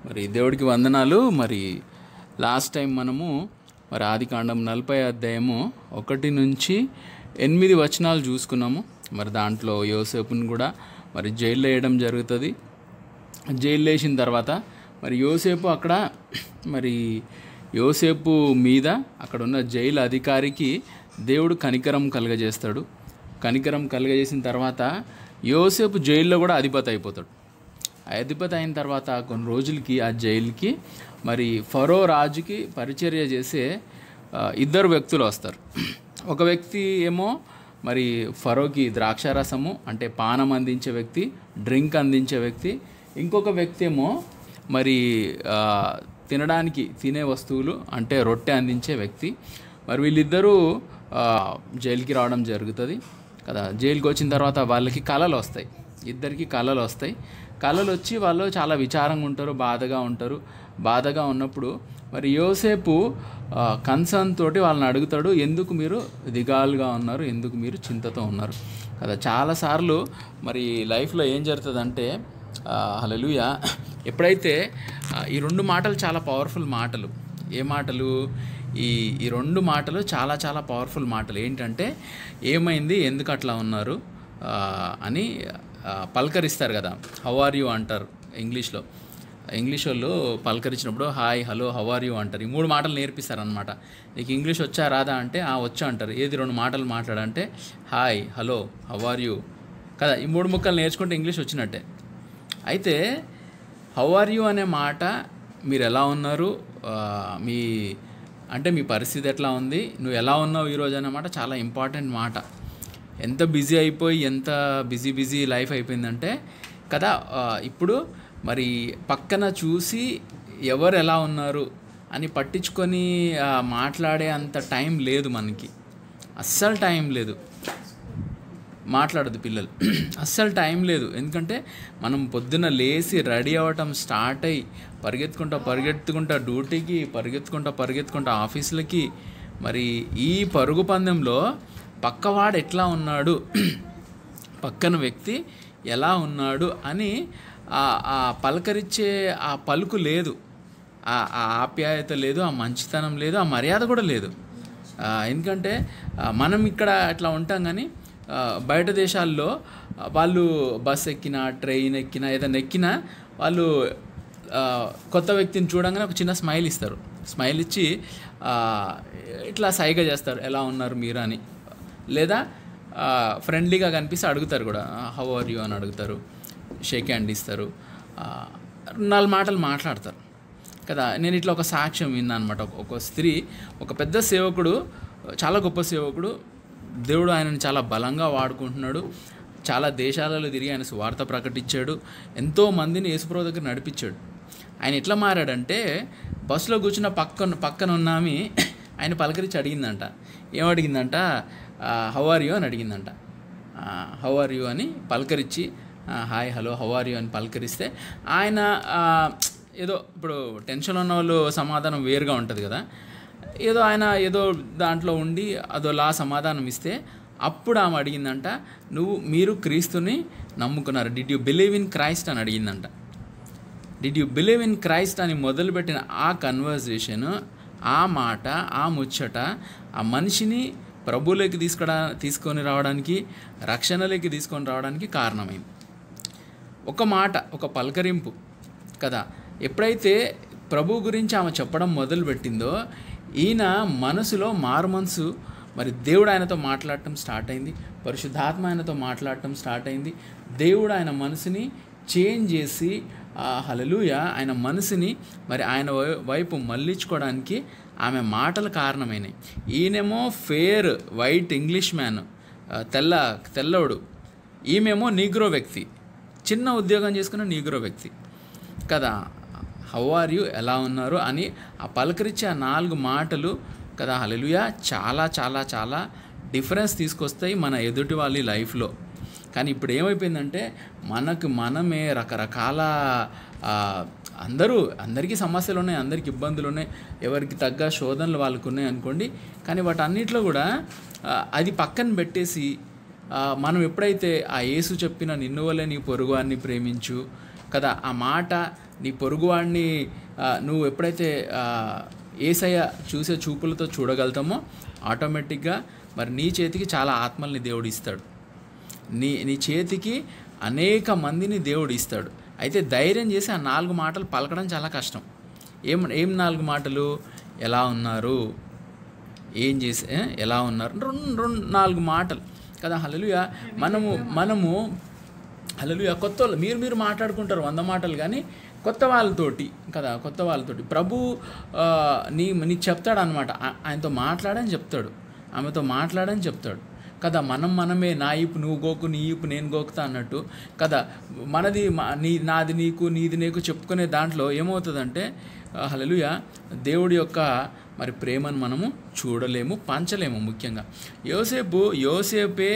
మరి దేవుడికి వందనాలు. మరి లాస్ట్ టైం మనము మరి ఆదికాండం 40 అధ్యాయము 1 నుంచి 8 వచనాలు చూసుకున్నాము. మరి దాంట్లో యోసేపుని కూడా మరి జైల్లో వేయడం జరుగుతుంది. జైల్లో వేసిన తర్వాత మరి యోసేపు అక్కడ మరి యోసేపు మీద అక్కడ ఉన్న జైలు అధికారికి దేవుడు కనికరం కలుగజేస్తాడు. కనికరం కలుగజేసిన తర్వాత యోసేపు జైల్లో కూడా అధిపతి అయిపోతాడు. అధిపతి అయిన తర్వాత కొన్ని రోజులకి ఆ జైలుకి మరి ఫరో రాజుకి పరిచర్య చేసే ఇద్దరు వ్యక్తులు వస్తారు. ఒక వ్యక్తి ఏమో మరి ఫరోకి ద్రాక్షారసము అంటే పానం అందించే వ్యక్తి, డ్రింక్ అందించే వ్యక్తి. ఇంకొక వ్యక్తి ఏమో మరి తినడానికి తినే వస్తువులు అంటే రొట్టె అందించే వ్యక్తి. మరి వీళ్ళిద్దరూ జైలుకి రావడం జరుగుతుంది కదా. జైలుకి వచ్చిన తర్వాత వాళ్ళకి కళలు వస్తాయి, ఇద్దరికి కళలు వస్తాయి. కళలు వచ్చి వాళ్ళు చాలా విచారంగా ఉంటారు, బాధగా ఉంటారు. బాధగా ఉన్నప్పుడు మరి యోసేపు కన్సర్న్ తోటి వాళ్ళని అడుగుతాడు, ఎందుకు మీరు దిగాలుగా ఉన్నారు, ఎందుకు మీరు చింతతో ఉన్నారు కదా. చాలాసార్లు మరి లైఫ్లో ఏం జరుగుతుందంటే హల్లెలూయా, ఎప్పుడైతే ఈ రెండు మాటలు చాలా పవర్ఫుల్ మాటలు. ఏ మాటలు? ఈ రెండు మాటలు చాలా చాలా పవర్ఫుల్ మాటలు. ఏంటంటే ఏమైంది, ఎందుకు అట్లా ఉన్నారు అని పలకరిస్తారు కదా. హౌ ఆర్ యూ అంటారు ఇంగ్లీష్లో. ఇంగ్లీష్ వాళ్ళు పలకరించినప్పుడు hi, hello, how are you అంటారు. ఈ మూడు మాటలు నేర్పిస్తారనమాట. నీకు ఇంగ్లీష్ వచ్చా రాదా అంటే వచ్చా అంటారు. ఏది రెండు మాటలు మాట్లాడంటే hi, hello, how are you కదా. ఈ మూడు ముక్కలు నేర్చుకుంటే ఇంగ్లీష్ వచ్చినట్టే. అయితే హౌ ఆర్ యూ అనే మాట మీరు ఎలా ఉన్నారు, మీ పరిస్థితి ఎట్లా ఉంది, నువ్వు ఎలా ఉన్నావు ఈరోజు అన్నమాట చాలా ఇంపార్టెంట్ మాట. ఎంత బిజీ అయిపోయి ఎంత బిజీ లైఫ్ అయిపోయిందంటే కదా. ఇప్పుడు మరి పక్కన చూసి ఎవరు ఎలా ఉన్నారు అని పట్టించుకొని మాట్లాడే అంత టైం లేదు మనకి. అస్సలు టైం లేదు. మాట్లాడదు పిల్లలు, అస్సలు టైం లేదు. ఎందుకంటే మనం పొద్దున్న లేచి రెడీ అవ్వటం స్టార్ట్ అయ్యి పరిగెత్తుకుంటా డ్యూటీకి, పరిగెత్తుకుంటా ఆఫీసులకి. మరి ఈ పరుగు పందెంలో పక్కవాడు ఎట్లా ఉన్నాడు, పక్కన వ్యక్తి ఎలా ఉన్నాడు అని ఆ పలకరించే ఆ పలుకు లేదు, ఆ ఆప్యాయత లేదు, ఆ మంచితనం లేదు, ఆ మర్యాద కూడా లేదు. ఎందుకంటే మనం ఇక్కడ అట్లా ఉంటాం, కానీ బయట దేశాల్లో వాళ్ళు బస్ ఎక్కినా, ట్రైన్ ఎక్కినా, ఏదైనా ఎక్కినా వాళ్ళు కొత్త వ్యక్తిని చూడంగానే ఒక చిన్న స్మైల్ ఇస్తారు. స్మైల్ ఇచ్చి ఇట్లా సైగ చేస్తారు, ఎలా ఉన్నారు మీరు అని. లేదా ఫ్రెండ్లీగా కనిపిస్తే అడుగుతారు కూడా, హౌ ఆర్ యూ అని అడుగుతారు, షేక్ హ్యాండ్ ఇస్తారు, 4 మాటలు మాట్లాడతారు కదా. నేను ఇట్లా ఒక సాక్ష్యం విన్నాను అనమాట. ఒక స్త్రీ, ఒక పెద్ద సేవకుడు, చాలా గొప్ప సేవకుడు, దేవుడు ఆయనను చాలా బలంగా వాడుకుంటున్నాడు. చాలా దేశాలలో తిరిగి ఆయన సువార్త ప్రకటించాడు, ఎంతో మందిని యేసుప్రభువు దగ్గర నడిపించాడు. ఆయన ఎట్లా మారాడంటే బస్సులో కూర్చున్న పక్కన ఉన్నామి ఆయన పలకరించి అడిగిందంట. ఏమడిగిందంట? హౌ ఆర్ యూ అని అడిగిందంట. హౌ ఆర్ యూ అని పలకరించి, hi, hello, how are you అని పలకరిస్తే ఆయన ఏదో ఇప్పుడు టెన్షన్లో ఉన్న వాళ్ళు సమాధానం వేరుగా ఉంటుంది కదా. ఆయన ఏదో దాంట్లో ఉండి అదోలా సమాధానం ఇస్తే అప్పుడు ఆమె అడిగిందంట, మీరు క్రీస్తుని నమ్ముకున్నారు, did you believe in Christ అని అడిగిందంట. Did you believe in Christ అని మొదలుపెట్టిన ఆ కన్వర్జేషన్, ఆ మాట, ఆ ముచ్చట ఆ మనిషిని ప్రభువులోకి తీసుకొని రావడానికి, రక్షణలోకి తీసుకొని రావడానికి కారణమైంది. ఒక మాట, ఒక పలకరింపు కదా. ఎప్పుడైతే ప్రభు గురించి ఆమె చెప్పడం మొదలుపెట్టిందో ఈయన మనసులో మారుమనసు, మరి దేవుడు ఆయనతో మాట్లాడటం స్టార్ట్ అయింది, పరిశుద్ధాత్మ ఆయనతో మాట్లాడటం స్టార్ట్ అయింది. దేవుడు ఆయన మనసుని చేంజ్ చేసి హల్లెలూయా ఆయన మనసుని మరి ఆయన వైపు మళ్ళించుకోవడానికి ఆమె మాటలు కారణమైనాయి. ఈయనేమో ఫేర్ వైట్ ఇంగ్లీష్ మ్యాన్, తెల్లవుడు, ఈమెమో నీగ్రో వ్యక్తి, చిన్న ఉద్యోగం చేసుకున్న నీగ్రో వ్యక్తి కదా. హౌ ఆర్ యూ, ఎలా ఉన్నారు అని ఆ పలకరించే ఆ 4 మాటలు కదా హల్లెలూయా చాలా చాలా చాలా డిఫరెన్స్ తీసుకొస్తాయి మన ఎదుటి వాళ్ళ లైఫ్లో. కానీ ఇప్పుడు ఏమైపోయిందంటే మనమే రకరకాల అందరికీ సమస్యలు ఉన్నాయి, అందరికీ ఇబ్బందులు ఉన్నాయి, ఎవరికి తగ్గ శోధనలు వాళ్ళకు ఉన్నాయి అనుకోండి. కానీ వాటన్నిటిలో కూడా అది పక్కన పెట్టేసి మనం ఎప్పుడైతే ఆ యేసు చెప్పిన నిన్ను వలె నీ పొరుగువాన్ని ప్రేమించు కదా, ఆ మాట నీ పొరుగువాడిని నువ్వు ఎప్పుడైతే యేసయ్య చూసే చూపులతో చూడగలుగుతామో ఆటోమేటిక్గా మరి నీ చేతికి చాలా ఆత్మల్ని దేవుడు ఇస్తాడు. నీ చేతికి అనేక మందిని దేవుడు ఇస్తాడు. అయితే ధైర్యం చేసి ఆ 4 మాటలు పలకడం చాలా కష్టం. ఏం 4 మాటలు? ఎలా ఉన్నారు, ఏం చేసి ఎలా ఉన్నారు, 4 మాటలు కదా. హల్లెలూయా. మనము హల్లెలూయా కొత్త వాళ్ళు మీరు మాట్లాడుకుంటారు 100 మాటలు, కానీ కొత్త వాళ్ళతోటి కదా, కొత్త వాళ్ళతోటి ప్రభు నీకు చెప్తాడు అనమాట. ఆయనతో మాట్లాడని చెప్తాడు, ఆమెతో మాట్లాడని చెప్తాడు కదా. మనమే నా ఈపు నువ్వు గోకు, నీ ఈపు నేను గోకుతా అన్నట్టు కదా. మనది నాది నీకు, నీది నీకు చెప్పుకునే దాంట్లో ఏమవుతుందంటే హల్లెలూయా దేవుడి యొక్క మరి ప్రేమను మనము చూడలేము, పంచలేము. ముఖ్యంగా యోసేపే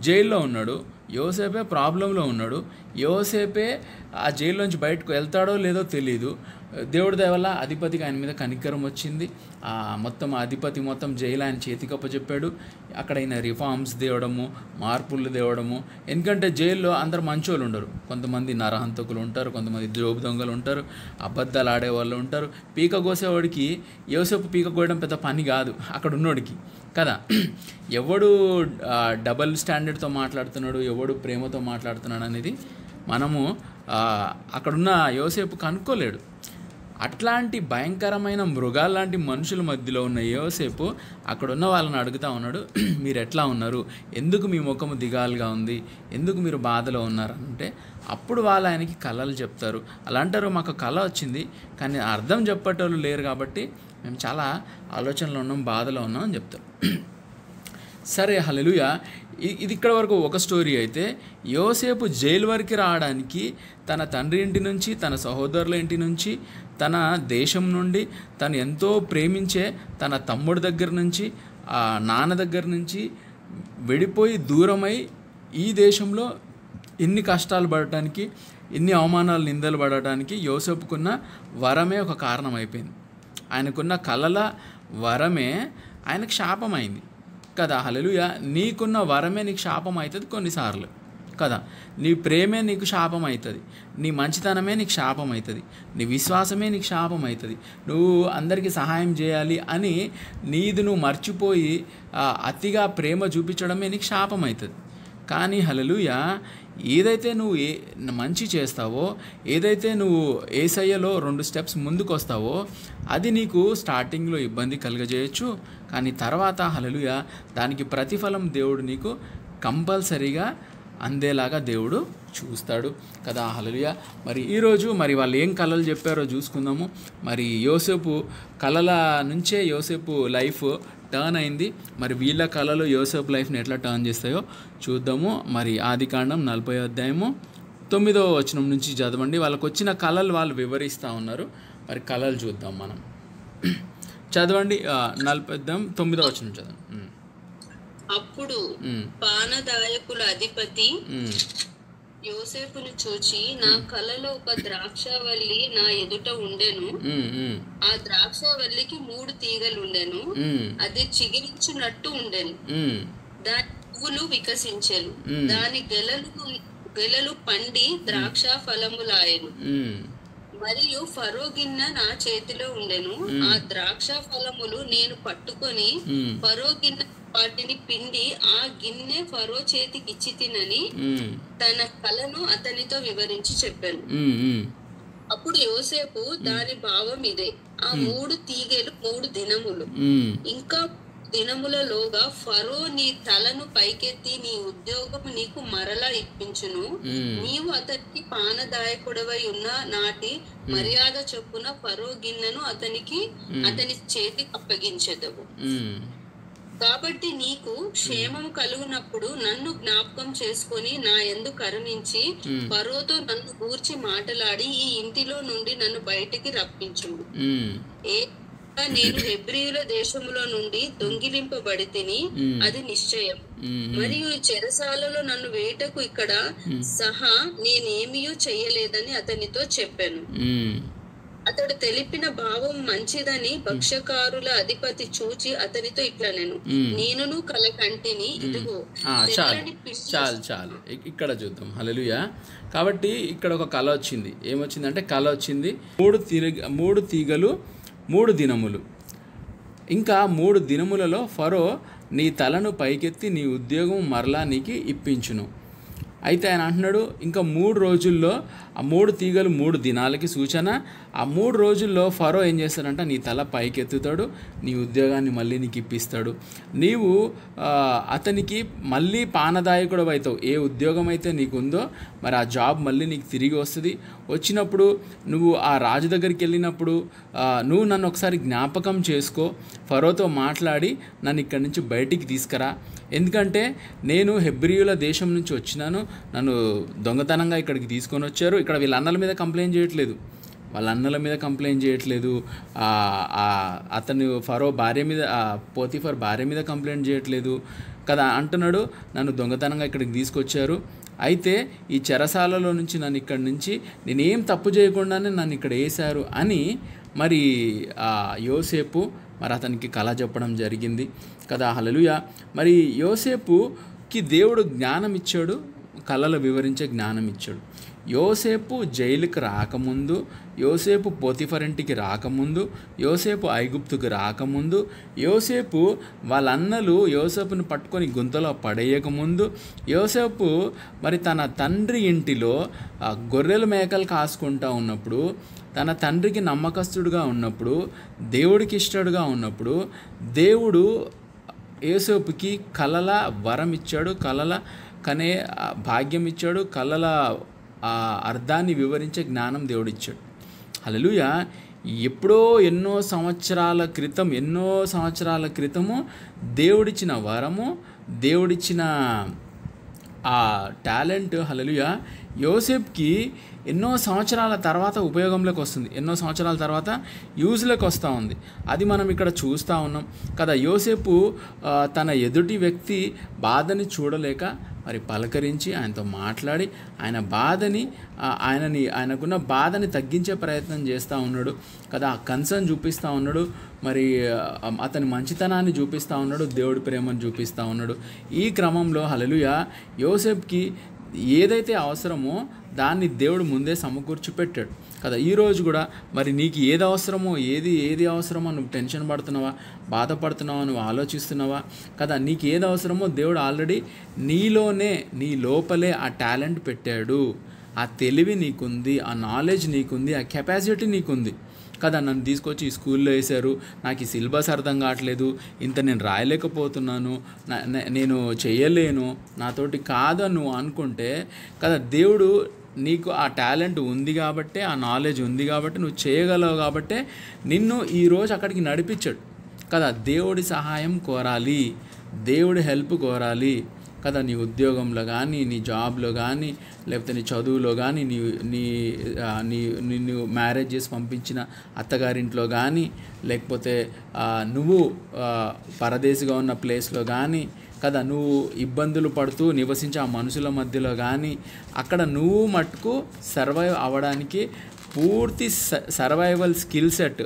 జైల్లో ఉన్నాడు, యోసేపే ప్రాబ్లంలో ఉన్నాడు, యోసేపే ఆ జైల్లోంచి బయటకు వెళ్తాడో లేదో తెలియదు. దేవుడి దయ వల్ల అధిపతికి ఆయన మీద కనికరం వచ్చింది. మొత్తం అధిపతి మొత్తం జైలు ఆయన చేతికి అప్పచెప్పాడు. అక్కడ ఆయన రిఫార్మ్స్ తేవడము, మార్పులు తేవడము. ఎందుకంటే జైల్లో అందరు మంచోళ్ళు ఉండరు, కొంతమంది నరహంతకులు ఉంటారు, కొంతమంది జోబు దొంగలు ఉంటారు, అబద్ధాలు ఆడేవాళ్ళు ఉంటారు. పీక కోసేవాడికి యోసేపు పీక కోయడం పెద్ద పని కాదు అక్కడ ఉన్నోడికి కదా. ఎవడు డబల్ స్టాండర్డ్తో మాట్లాడుతున్నాడు, ఎవడు ప్రేమతో మాట్లాడుతున్నాడు అనేది మనము అక్కడున్న యోసేపు కనుక్కోలేడు. అట్లాంటి భయంకరమైన మృగాల్లాంటి మనుషుల మధ్యలో ఉన్న యోసేపు అక్కడున్న వాళ్ళని అడుగుతూ ఉన్నాడు, మీరు ఎట్లా ఉన్నారు, ఎందుకు మీ ముఖము దిగాలుగా ఉంది, ఎందుకు మీరు బాధలో ఉన్నారు అంటే అప్పుడు వాళ్ళు ఆయనకి కళలు చెప్తారు. అలా అంటారు, మాకు కళ వచ్చింది కానీ అర్థం చెప్పేటోళ్ళు లేరు కాబట్టి మేము చాలా ఆలోచనలో ఉన్నాం, బాధలో ఉన్నాం అని చెప్తారు. సరే హల్లెలూయా. ఇది ఇక్కడ వరకు ఒక స్టోరీ. అయితే యోసేపు జైలు వరకు రావడానికి తన తండ్రి ఇంటి నుంచి, తన సహోదరుల ఇంటి నుంచి, తన దేశం నుండి, తను ఎంతో ప్రేమించే తన తమ్ముడి దగ్గర నుంచి, నాన్న దగ్గర నుంచి విడిపోయి దూరమై ఈ దేశంలో ఇన్ని కష్టాలు పడటానికి, ఇన్ని అవమానాలు నిందలు పడటానికి యోసేపుకున్న వరమే ఒక కారణం అయిపోయింది. ఆయనకున్న కలల వరమే ఆయనకు శాపమైంది కదా. హల్లెలూయా. నీకున్న వరమే నీకు శాపం అవుతుంది కొన్నిసార్లు కదా. నీ ప్రేమే నీకు శాపం అవుతుంది, నీ మంచితనమే నీకు శాపం అవుతుంది, నీ విశ్వాసమే నీకు శాపం అవుతుంది. నువ్వు అందరికీ సహాయం చేయాలి అని నీది నువ్వు మర్చిపోయి అతిగా ప్రేమ చూపించడమే నీకు శాపం అవుతుంది. కానీ హల్లెలూయా, ఏదైతే నువ్వు మంచి చేస్తావో, ఏదైతే నువ్వు యేసయ్యలో 2 స్టెప్స్ ముందుకు వస్తావో అది నీకు స్టార్టింగ్లో ఇబ్బంది కలుగజేయచ్చు, కానీ తర్వాత హల్లెలూయా దానికి ప్రతిఫలం దేవుడు నీకు కంపల్సరీగా అందేలాగా దేవుడు చూస్తాడు కదా. హల్లెలూయా. మరి ఈరోజు మరి వాళ్ళు ఏం కళలు చెప్పారో చూసుకుందాము. మరి యోసేపు కళల నుంచే యోసేపు లైఫ్ టర్న్ అయింది. మరి వీళ్ళ కళలు యోసేపు లైఫ్ని ఎట్లా టర్న్ చేస్తాయో చూద్దాము. మరి ఆదికాండం 40వ అధ్యాయము 9వ వచనం నుంచి చదవండి. వాళ్ళకు వచ్చిన కళలు వాళ్ళు వివరిస్తూ ఉన్నారు. మరి కళలు చూద్దాం మనం. చదవండి. 9వ వచనం చదవండి. అప్పుడు పానదాయకుల అధిపతి యోసేపును చూచి, నా కలలో ఒక ద్రాక్షావల్లి నా ఎదుట ఉండెను, ఆ ద్రాక్షావల్లికి 3 తీగలు ఉండెను, అది చిగిరించున్నట్టు ఉండెను, దాని పువ్వులు వికసించెను, దాని గెలలు పండి ద్రాక్ష ఫలములాయెను, మరియు ఫరో గిన్నె నా చేతిలో ఉండెను, ఆ ద్రాక్ష ఫలములు నేను పట్టుకొని ఫరో గిన్నె వాటిని పిండి ఆ గిన్నె ఫరో చేతికి ఇచ్చి తినని తన కలను అతనితో వివరించి చెప్పాను. అప్పుడు యోసేపు, దాని భావం ఇదే, ఆ 3 తీగలు 3 దినములు, ఇంకా దినములలోగా ఫరో నీ తలను పైకెత్తి నీ ఉద్యోగం నీకు మరలా ఇప్పించును, నీవు అతనికి పానదాయకుడవై ఉన్న నాటి మర్యాద చొప్పున ఫరో గిన్నెను అతని చేతికి అప్పగించెదవు. కాబట్టి నీకు క్షేమం కలుగునప్పుడు నన్ను జ్ఞాపకం చేసుకొని నా యందు కరుణించి ఫరోతో నన్ను గూర్చి మాటలాడి ఈ ఇంటిలో నుండి నన్ను బయటికి రప్పించుము. నేను హెబ్రీయుల దేశములో నుండి దొంగిలింపబడి తిని, అది నిశ్చయం. మరియు చెరసాలలో నన్ను వేటకు ఇక్కడ సహా నేనేమీ చెయ్యలేదని అతనితో చెప్పాను. అతడు తెలిపిన భావం మంచిదని భక్ష్యకారుల అధిపతి చూచి అతనితో ఇట్లా నేనును కల కంటిని, ఇదిగో తెల్లని పిచ్చి. చాలు ఇక్కడ చూద్దాం. హల్లెలూయా. కాబట్టి ఇక్కడ ఒక కళ వచ్చింది. ఏమొచ్చిందంటే కళ వచ్చింది, 3 తీగలు 3 దినములు, ఇంకా 3 దినములలో ఫరో నీ తలను పైకెత్తి నీ ఉద్యోగం మరలా నీకు ఇప్పించును. అయితే ఆయన అంటున్నాడు, ఇంకా 3 రోజుల్లో, ఆ 3 తీగలు 3 దినాలకి సూచన. ఆ 3 రోజుల్లో ఫరో ఏం చేస్తాడంట, నీ తల పైకెత్తుతాడు, నీ ఉద్యోగాన్ని మళ్ళీ నీకు ఇప్పిస్తాడు. నీవు అతనికి మళ్ళీ పానదాయకుడు అవుతావు. ఏ ఉద్యోగం అయితే నీకు ఉందో మరి ఆ జాబ్ మళ్ళీ నీకు తిరిగి వస్తుంది. వచ్చినప్పుడు నువ్వు ఆ రాజు దగ్గరికి వెళ్ళినప్పుడు నువ్వు నన్ను ఒకసారి జ్ఞాపకం చేసుకో, ఫరోతో మాట్లాడి నన్ను ఇక్కడి నుంచి బయటికి తీసుకురా. ఎందుకంటే నేను హెబ్రీయుల దేశం నుంచి వచ్చినాను, నన్ను దొంగతనంగా ఇక్కడికి తీసుకొని వచ్చారు. ఇక్కడ వీళ్ళ అన్నల మీద కంప్లైంట్ చేయట్లేదు, అతను ఫరో భార్య మీద, పోతిఫర్ భార్య మీద కంప్లైంట్ చేయట్లేదు కదా. అంటున్నాడు, నన్ను దొంగతనంగా ఇక్కడికి తీసుకొచ్చారు, అయితే ఈ చెరసాలలో నుంచి నన్ను ఇక్కడి నుంచి నేనేం తప్పు చేయకుండానే నన్ను ఇక్కడ వేశారు అని మరి యోసేపు మరి అతనికి కళ చెప్పడం జరిగింది కదా. హల్లెలూయా. మరి యోసేపుకి దేవుడు జ్ఞానం ఇచ్చాడు, కళలు వివరించే జ్ఞానం ఇచ్చాడు. యోసేపు జైలుకి రాకముందు, యోసేపు పోతిఫర్ ఇంటికి రాకముందు, యోసేపు ఐగుప్తుకు రాకముందు, యోసేపు వాళ్ళ అన్నలు యోసేపుని పట్టుకొని గుంతలో పడేయకముందు, యోసేపు మరి తన తండ్రి ఇంటిలో గొర్రెల మేకలు కాసుకుంటూ ఉన్నప్పుడు, తన తండ్రికి నమ్మకస్తుడుగా ఉన్నప్పుడు, దేవుడికి ఇష్టడుగా ఉన్నప్పుడు, దేవుడు యోసేపుకి కలల వరం ఇచ్చాడు, కలల కనే భాగ్యం ఇచ్చాడు, కలల అర్థాన్ని వివరించే జ్ఞానం దేవుడిచ్చాడు. హల్లెలూయా. ఎప్పుడో ఎన్నో సంవత్సరాల క్రితము దేవుడిచ్చిన వరము, దేవుడిచ్చిన ఆ టాలెంట్, హల్లెలూయా, యోసేపుకి ఎన్నో సంవత్సరాల తర్వాత ఉపయోగంలోకి వస్తుంది, ఎన్నో సంవత్సరాల తర్వాత యూజ్లోకి వస్తూ ఉంది. అది మనం ఇక్కడ చూస్తూ ఉన్నాం కదా. యోసేపు తన ఎదుటి వ్యక్తి బాధని చూడలేక మరి పలకరించి ఆయనతో మాట్లాడి ఆయన బాధని ఆయనకున్న బాధని తగ్గించే ప్రయత్నం చేస్తూ ఉన్నాడు కదా. కన్సర్న్ చూపిస్తూ ఉన్నాడు, మరి అతని మంచితనాన్ని చూపిస్తూ ఉన్నాడు, దేవుడి ప్రేమను చూపిస్తూ ఉన్నాడు. ఈ క్రమంలో హల్లెలూయా యోసేపుకి ఏదైతే అవసరమో దాన్ని దేవుడు ముందే సమకూర్చి పెట్టాడు కదా. ఈరోజు కూడా మరి నీకు ఏది అవసరమో, ఏది అవసరమో నువ్వు టెన్షన్ పడుతున్నావా, బాధపడుతున్నావా, నువ్వు ఆలోచిస్తున్నావా కదా. నీకు ఏది అవసరమో దేవుడు ఆల్రెడీ నీ లోపలే ఆ టాలెంట్ పెట్టాడు, ఆ తెలివి నీకుంది, ఆ నాలెడ్జ్ నీకుంది, ఆ కెపాసిటీ నీకుంది కదా. నన్ను తీసుకొచ్చి ఈ స్కూల్లో వేశారు, నాకు ఈ సిలబస్ అర్థం కావట్లేదు, ఇంత నేను రాయలేకపోతున్నాను, నేను చేయలేను, నాతోటి కాదు అని నువ్వు అనుకుంటే కదా, దేవుడు నీకు ఆ టాలెంట్ ఉంది కాబట్టి, ఆ నాలెడ్జ్ ఉంది కాబట్టి, నువ్వు చేయగలవు కాబట్టి నిన్ను ఈరోజు అక్కడికి నడిపించాడు కదా. దేవుడి సహాయం కోరాలి, దేవుడి హెల్ప్ కోరాలి కదా. నీ ఉద్యోగంలో కానీ, నీ జాబ్లో కానీ, లేకపోతే నీ చదువులో కానీ, నిన్ను మ్యారేజ్ చేసి పంపించిన అత్తగారింట్లో కానీ, లేకపోతే నువ్వు పరదేశిగా ఉన్న ప్లేస్లో కానీ కదా, నువ్వు ఇబ్బందులు పడుతూ నివసించే ఆ మనుషుల మధ్యలో కానీ, అక్కడ నువ్వు మట్టుకు సర్వైవ్ అవ్వడానికి పూర్తి survival skill set,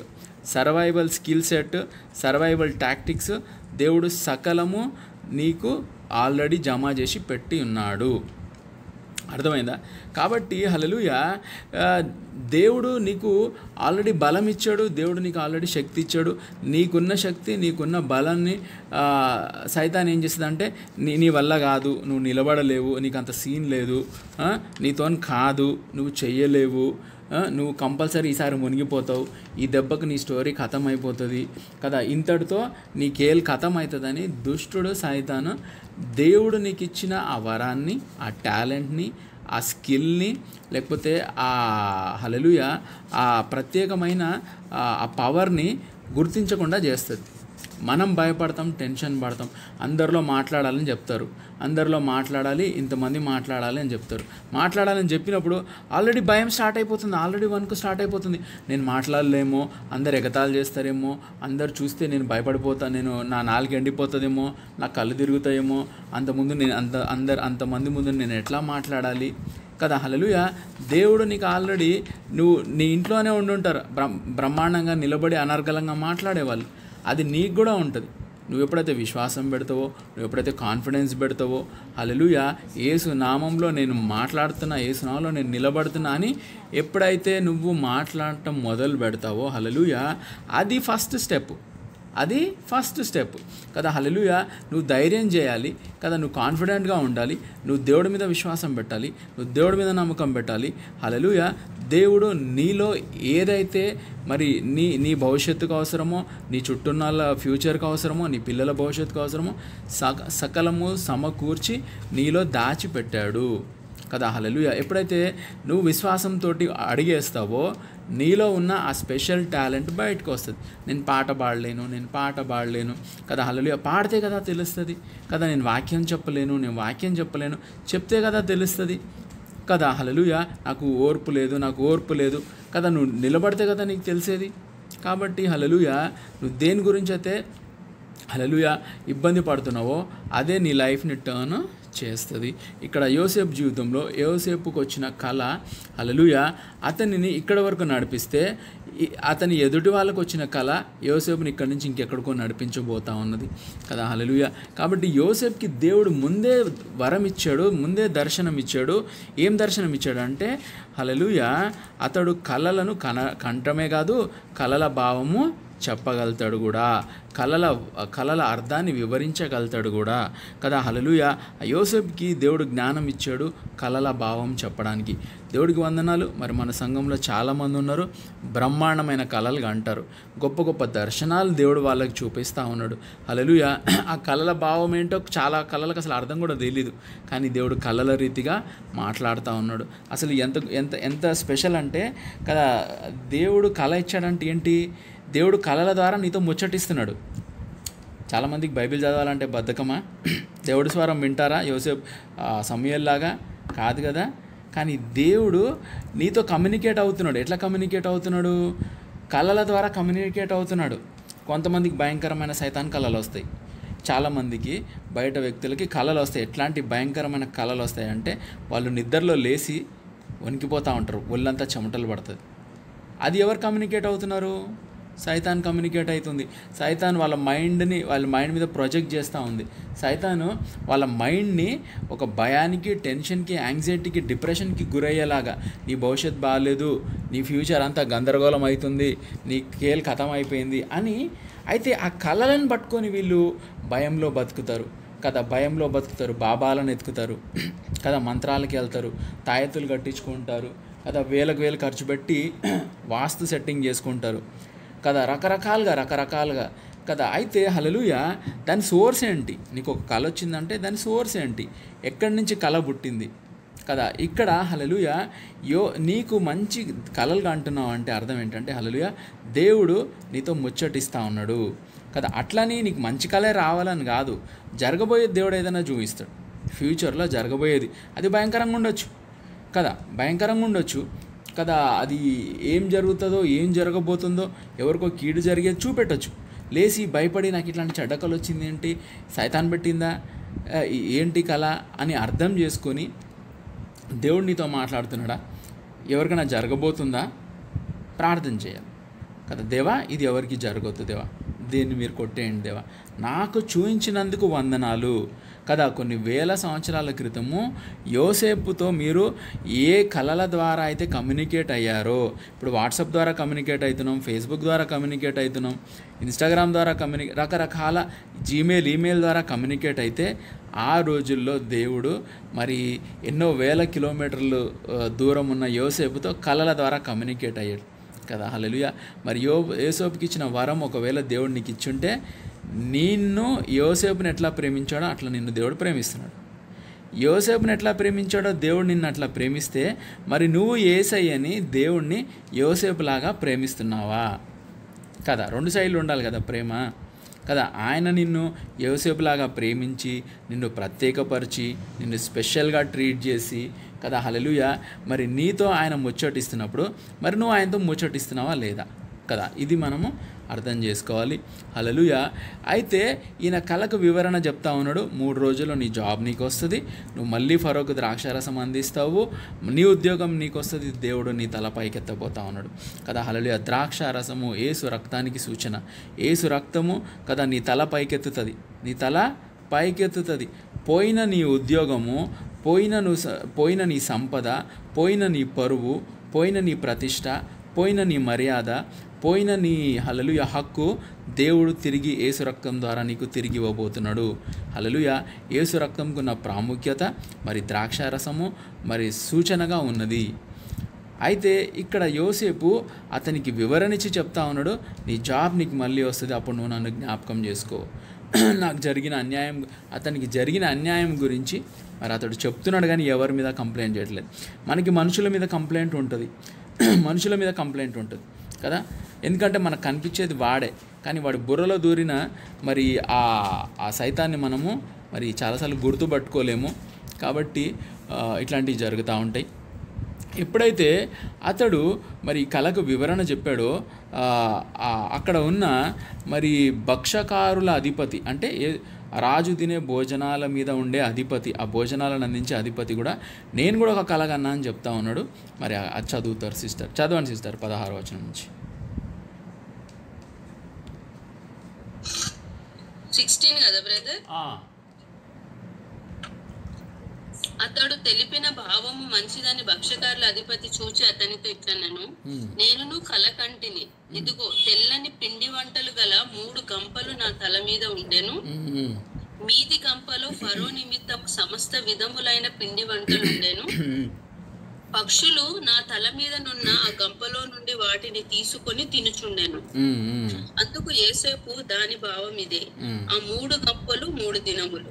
survival tactics దేవుడు సకలము నీకు ఆల్రెడీ జమ చేసి పెట్టి ఉన్నాడు. అర్థమైందా? కాబట్టి హల్లెలూయా, దేవుడు నీకు ఆల్రెడీ బలం ఇచ్చాడు, దేవుడు నీకు ఆల్రెడీ శక్తి ఇచ్చాడు. నీకున్న శక్తి, నీకున్న బలాన్ని సైతాన్ ఏం చేస్తుందంటే నీ వల్ల కాదు, నువ్వు నిలబడలేవు, నీకు అంత సీన్ లేదు, నీతో కాదు, నువ్వు చెయ్యలేవు, నువ్వు కంపల్సరీ ఈసారి మునిగిపోతావు, ఈ దెబ్బకు నీ స్టోరీ ఖతం అయిపోతుంది కదా, ఇంతటితో నీ కేల్ ఖతం అవుతుందని దుష్టుడు సైతాను దేవుడు నీకు ఇచ్చిన ఆ వరాన్ని, ఆ టాలెంట్ని, ఆ స్కిల్ని, లేకపోతే ఆ హల్లెలూయా ఆ ప్రత్యేకమైన ఆ పవర్ని గుర్తించకుండా చేస్తుంది. మనం భయపడతాం, టెన్షన్ పడతాం, అందరిలో మాట్లాడాలని చెప్తారు, ఇంతమంది మాట్లాడాలి అని చెప్తారు. మాట్లాడాలని చెప్పినప్పుడు ఆల్రెడీ భయం స్టార్ట్ అయిపోతుంది, ఆల్రెడీ వణుకు స్టార్ట్ అయిపోతుంది. నేను మాట్లాడలేమో, అందరు ఎగతాళి చేస్తారేమో, అందరు చూస్తే నేను భయపడిపోతాను, నా నాలుగు ఎండిపోతుందేమో, నా కళ్ళు తిరుగుతాయేమో, అంతమంది ముందు నేను ఎట్లా మాట్లాడాలి కదా. హల్లెలూయా. దేవుడు నీకు ఆల్రెడీ నువ్వు నీ ఇంట్లోనే ఉండుంటారు బ్రహ్మాండంగా నిలబడి అనర్గళంగా మాట్లాడేవాళ్ళు. అది నీకు కూడా ఉంటుంది. నువ్వు ఎప్పుడైతే విశ్వాసం పెడతావో, నువ్వు ఎప్పుడైతే కాన్ఫిడెన్స్ పెడతావో, హల్లెలూయా, యేసు నామంలో నేను మాట్లాడుతున్నా, యేసు నామంలో నేను నిలబడుతున్నా అని ఎప్పుడైతే నువ్వు మాట్లాడటం మొదలు పెడతావో, హల్లెలూయా, అది ఫస్ట్ స్టెప్ కదా. హల్లెలూయా. నువ్వు ధైర్యం చేయాలి కదా, నువ్వు కాన్ఫిడెంట్గా ఉండాలి, నువ్వు దేవుడి మీద విశ్వాసం పెట్టాలి, నువ్వు దేవుడి మీద నమ్మకం పెట్టాలి. హల్లెలూయా. దేవుడు నీలో ఏదైతే మరి నీ భవిష్యత్తుకు అవసరమో, నీ చుట్టూన్న ఫ్యూచర్కి అవసరమో, నీ పిల్లల భవిష్యత్తుకు అవసరమో సకలము సమకూర్చి నీలో దాచిపెట్టాడు కదా. హల్లెలూయా. ఎప్పుడైతే నువ్వు విశ్వాసంతో అడిగేస్తావో నీలో ఉన్న ఆ స్పెషల్ టాలెంట్ బయటకు వస్తుంది. నేను పాట పాడలేను కదా. హల్లెలూయా. పాడితే కదా తెలుస్తుంది కదా. నేను వాక్యం చెప్పలేను, చెప్తే కదా తెలుస్తుంది కదా. హల్లెలూయా. నాకు ఓర్పు లేదు కదా. నువ్వు నిలబడితే కదా నీకు తెలిసేది. కాబట్టి హల్లెలూయా, నువ్వు దేని గురించి అయితే హల్లెలూయా ఇబ్బంది పడుతున్నావో అదే నీ లైఫ్ని టర్న్ చేస్తుంది. ఇక్కడ యోసేపు జీవితంలో యోసేపుకు వచ్చిన కళ, హల్లెలూయా, అతనిని ఇక్కడ వరకు నడిపిస్తే అతని ఎదుటి వాళ్ళకు వచ్చిన కళ యోసేపుని ఇక్కడి నుంచి ఇంకెక్కడికో నడిపించబోతా ఉన్నది కదా. హల్లెలూయా. కాబట్టి యోసేపుకి దేవుడు ముందే వరం ఇచ్చాడు, ముందే దర్శనం ఇచ్చాడు. ఏం దర్శనం ఇచ్చాడు అంటే, హల్లెలూయా, అతడు కళలను కంటమే కాదు, కళల భావము చెప్పగలుగుతాడు కూడా, కళల అర్థాన్ని వివరించగలుగుతాడు కూడా కదా. హల్లెలూయా. యోసేపుకి దేవుడు జ్ఞానం ఇచ్చాడు కళల భావం చెప్పడానికి. దేవుడికి వందనాలు. మరి మన సంఘంలో చాలామంది ఉన్నారు, బ్రహ్మాండమైన కళలు అంటారు, గొప్ప గొప్ప దర్శనాలు దేవుడు వాళ్ళకి చూపిస్తూ ఉన్నాడు. హల్లెలూయా. ఆ కళల భావం ఏంటో చాలా కళలకు అసలు అర్థం కూడా తెలీదు, కానీ దేవుడు కళల రీతిగా మాట్లాడుతూ ఉన్నాడు. అసలు ఎంత ఎంత ఎంత స్పెషల్ అంటే కదా, దేవుడు కళ ఇచ్చాడంటే ఏంటి, దేవుడు కళల ద్వారా నీతో ముచ్చటిస్తున్నాడు. చాలామందికి బైబిల్ చదవాలంటే బద్ధకమా? దేవుడి స్వరం వింటారా యోసేపు సమూయేలులాగా? కాదు కదా. కానీ దేవుడు నీతో కమ్యూనికేట్ అవుతున్నాడు. ఎట్లా కమ్యూనికేట్ అవుతున్నాడు? కళల ద్వారా కమ్యూనికేట్ అవుతున్నాడు. కొంతమందికి భయంకరమైన సైతాన్ కళలు వస్తాయి, చాలామందికి బయట వ్యక్తులకి కళలు వస్తాయి. ఎట్లాంటి భయంకరమైన కళలు వస్తాయంటే, వాళ్ళు నిద్రలో లేచి వణికిపోతూ ఉంటారు, ఒళ్ళంతా చెమటలు పడుతుంది. అది ఎవరు కమ్యూనికేట్ అవుతున్నారు? సైతాన్ కమ్యూనికేట్ అవుతుంది. సైతాన్ వాళ్ళ మైండ్ మీద ప్రొజెక్ట్ చేస్తూ ఉంది. సైతాను వాళ్ళ మైండ్ని ఒక భయానికి, టెన్షన్కి, యాంగ్జైటీకి, డిప్రెషన్కి గురయ్యేలాగా, నీ భవిష్యత్తు బాగాలేదు, నీ ఫ్యూచర్ అంతా గందరగోళం అవుతుంది, నీ కేల్ ఖతం అయిపోయింది అని. అయితే ఆ కళలను పట్టుకొని వీళ్ళు భయంలో బతుకుతారు కదా. బాబాలను ఎత్తుకుతారు కదా, మంత్రాలకి వెళ్తారు, తాయెత్తులు కట్టించుకుంటారు కదా, వేలకు ఖర్చు పెట్టి వాస్తు సెట్టింగ్ చేసుకుంటారు కదా, రకరకాలుగా కదా. అయితే హల్లెలూయా, దాని సోర్స్ ఏంటి? నీకు ఒక కళ వచ్చిందంటే దాని సోర్స్ ఏంటి? ఎక్కడి నుంచి కళ పుట్టింది కదా. ఇక్కడ హల్లెలూయా, నీకు మంచి కళలు అంటున్నావు అంటే అర్థం ఏంటంటే, హల్లెలూయా, దేవుడు నీతో ముచ్చటిస్తూ ఉన్నాడు కదా. అట్లని నీకు మంచి కళే రావాలని కాదు, జరగబోయేది దేవుడు ఏదైనా చూపిస్తాడు. ఫ్యూచర్లో జరగబోయేది అది భయంకరంగా ఉండొచ్చు కదా. అది ఏం జరుగుతుందో, ఏం జరగబోతుందో, ఎవరికో కీడు జరిగేది చూపెట్టచ్చు. లేచి భయపడి నాకు ఇట్లాంటి చెడ్డకలు వచ్చింది ఏంటి, సైతాన్ పెట్టిందా ఏంటి కళ అని అర్థం చేసుకొని దేవుడు నీతో మాట్లాడుతున్నాడా, ఎవరికైనా జరగబోతుందా, ప్రార్థన చేయాలి కదా. దేవా, ఇది ఎవరికి జరగొద్దు దేవా, దీన్ని మీరు కొట్టేయండి దేవా, నాకు చూపించినందుకు వందనాలు కదా. కొన్ని వేల సంవత్సరాల క్రితము యోసేపుతో మీరు ఏ కళల ద్వారా అయితే కమ్యూనికేట్ అయ్యారో, ఇప్పుడు వాట్సాప్ ద్వారా కమ్యూనికేట్ అవుతున్నాం, ఫేస్బుక్ ద్వారా కమ్యూనికేట్ అవుతున్నాం, ఇన్స్టాగ్రామ్ ద్వారా రకరకాల ఈమెయిల్ ద్వారా కమ్యూనికేట్ అయితే, ఆ రోజుల్లో దేవుడు మరి ఎన్నో వేల కిలోమీటర్లు దూరం ఉన్న యోసేపుతో కళల ద్వారా కమ్యూనికేట్ అయ్యాడు కదా. హల్లెలూయా. మరి యోసేపుకి ఇచ్చిన వరం ఒకవేళ దేవుడు నీకు ఇచ్చుంటే, నిన్ను యోసేపుని ఎట్లా ప్రేమించాడో అట్లా నిన్ను దేవుడు ప్రేమిస్తున్నాడు. యోసేపుని ఎట్లా ప్రేమించాడో దేవుడు నిన్ను అట్లా ప్రేమిస్తే, మరి నువ్వు యేసయ్యని, దేవుణ్ణి యోసేపులాగా ప్రేమిస్తున్నావా కదా. రెండు సైడ్లు ఉండాలి కదా ప్రేమ కదా. ఆయన నిన్ను యోసేపులాగా ప్రేమించి, నిన్ను ప్రత్యేకపరిచి, నిన్ను స్పెషల్గా ట్రీట్ చేసి కదా. హల్లెలూయా. మరి నీతో ఆయన ముచ్చటిస్తున్నప్పుడు మరి నువ్వు ఆయనతో ముచ్చటిస్తున్నావా లేదా కదా. ఇది మనము అర్థం చేసుకోవాలి. హల్లెలూయా. అయితే ఈయన కళకు వివరణ చెప్తా ఉన్నాడు. 3 రోజుల్లో నీ జాబ్ నీకు వస్తుంది, నువ్వు మళ్ళీ ఫరోకు ద్రాక్షారసం అందిస్తావు, నీ ఉద్యోగం నీకు వస్తుంది, దేవుడు నీ తల పైకెత్తబోతా ఉన్నాడు కదా. హల్లెలూయా. ద్రాక్షారసము యేసు రక్తానికి సూచన. యేసు రక్తము కదా నీ తల పైకెత్తుతుంది, నీ తల పైకెత్తుతుంది. పోయిన నీ ఉద్యోగము, పోయిన నీ సంపద, పోయిన నీ పరువు, పోయిన నీ ప్రతిష్ట, పోయిన నీ మర్యాద, పోయిన నీ హల్లెలూయా హక్కు దేవుడు తిరిగి యేసు రక్తం ద్వారా నీకు తిరిగి ఇవ్వబోతున్నాడు. హల్లెలూయా. యేసు రక్తంకు ఉన్న ప్రాముఖ్యత మరి ద్రాక్షారసము మరి సూచనగా ఉన్నది. అయితే ఇక్కడ యోసేపు అతనికి వివరణించి చెప్తా ఉన్నాడు, నీ జాబ్ నీకు మళ్ళీ వస్తుంది, అప్పుడు నువ్వు నన్ను జ్ఞాపకం చేసుకో. నాకు జరిగిన అన్యాయం, అతనికి జరిగిన అన్యాయం గురించి మరి అతడు చెప్తున్నాడు, కానీ ఎవరి మీద కంప్లైంట్ చేయట్లేదు. మనకి మనుషుల మీద కంప్లైంట్ ఉంటుంది, మనుషుల మీద కంప్లైంట్ ఉంటుంది కదా. ఎందుకంటే మనకు కనిపించేది వాడే, కానీ వాడి బుర్రలో దూరిన మరి ఆ సైతాన్ని మనము మరి చాలాసార్లు గుర్తుపట్టుకోలేము. కాబట్టి ఇట్లాంటివి జరుగుతూ ఉంటాయి. ఎప్పుడైతే అతడు మరి కళకు వివరణ చెప్పాడో అక్కడ ఉన్న మరి భక్షకారుల అధిపతి, అంటే రాజు తినే భోజనాల మీద ఉండే అధిపతి, ఆ భోజనాలను అందించే అధిపతి కూడా నేను కూడా ఒక కళ కన్నా అని చెప్తా ఉన్నాడు. మరి అది చదువుతారు సిస్టర్, చదవండి సిస్టర్ 16వ వచనం నుంచి. 16 కదా బ్రదర్. అతడు తెలిపిన భావము మంచిదని భక్షకారుల అధిపతి చూచి అతనితో ఇట్లనెను, నేనును కల కంటిని, ఇదిగో తెల్లని పిండి వంటలు గల 3 గంపలు నా తల మీద ఉండెను. మీది గంపలో ఫరో నిమిత్తం సమస్త విధములైన పిండి వంటలు ఉండెను. పక్షులు నా తల మీద నున్న ఆ గంపలో నుండి వాటిని తీసుకొని తినుచుండెను. అందుకు యోసేపు దాని భావం ఇదే, ఆ 3 గంపలు 3 దినములు,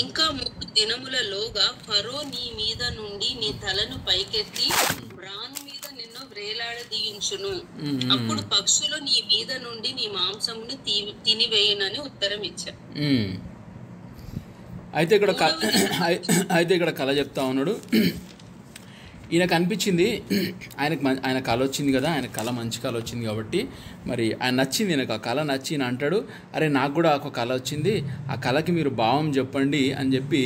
ఇంకా 3 దినములలోగా ఫరో నీ మీద నుండి నీ తలను పైకెత్తి మ్రాను మీద నిన్ను వ్రేలాడదీయించును. అప్పుడు పక్షులు నీ మీద నుండి నీ మాంసమును తినివేయునని ఉత్తరం ఇచ్చారు. అయితే ఇక్కడ కళ చెప్తా ఉన్నాడు. ఈయనకు అనిపించింది, ఆయన కళ వచ్చింది కదా, ఆయన కళ మంచి కళ వచ్చింది కాబట్టి మరి ఆయన నచ్చింది, ఈయనకు ఆ కళ నచ్చి ఈయన అంటాడు, అరే నాకు కూడా ఒక కళ వచ్చింది, ఆ కళకి మీరు భావం చెప్పండి అని చెప్పి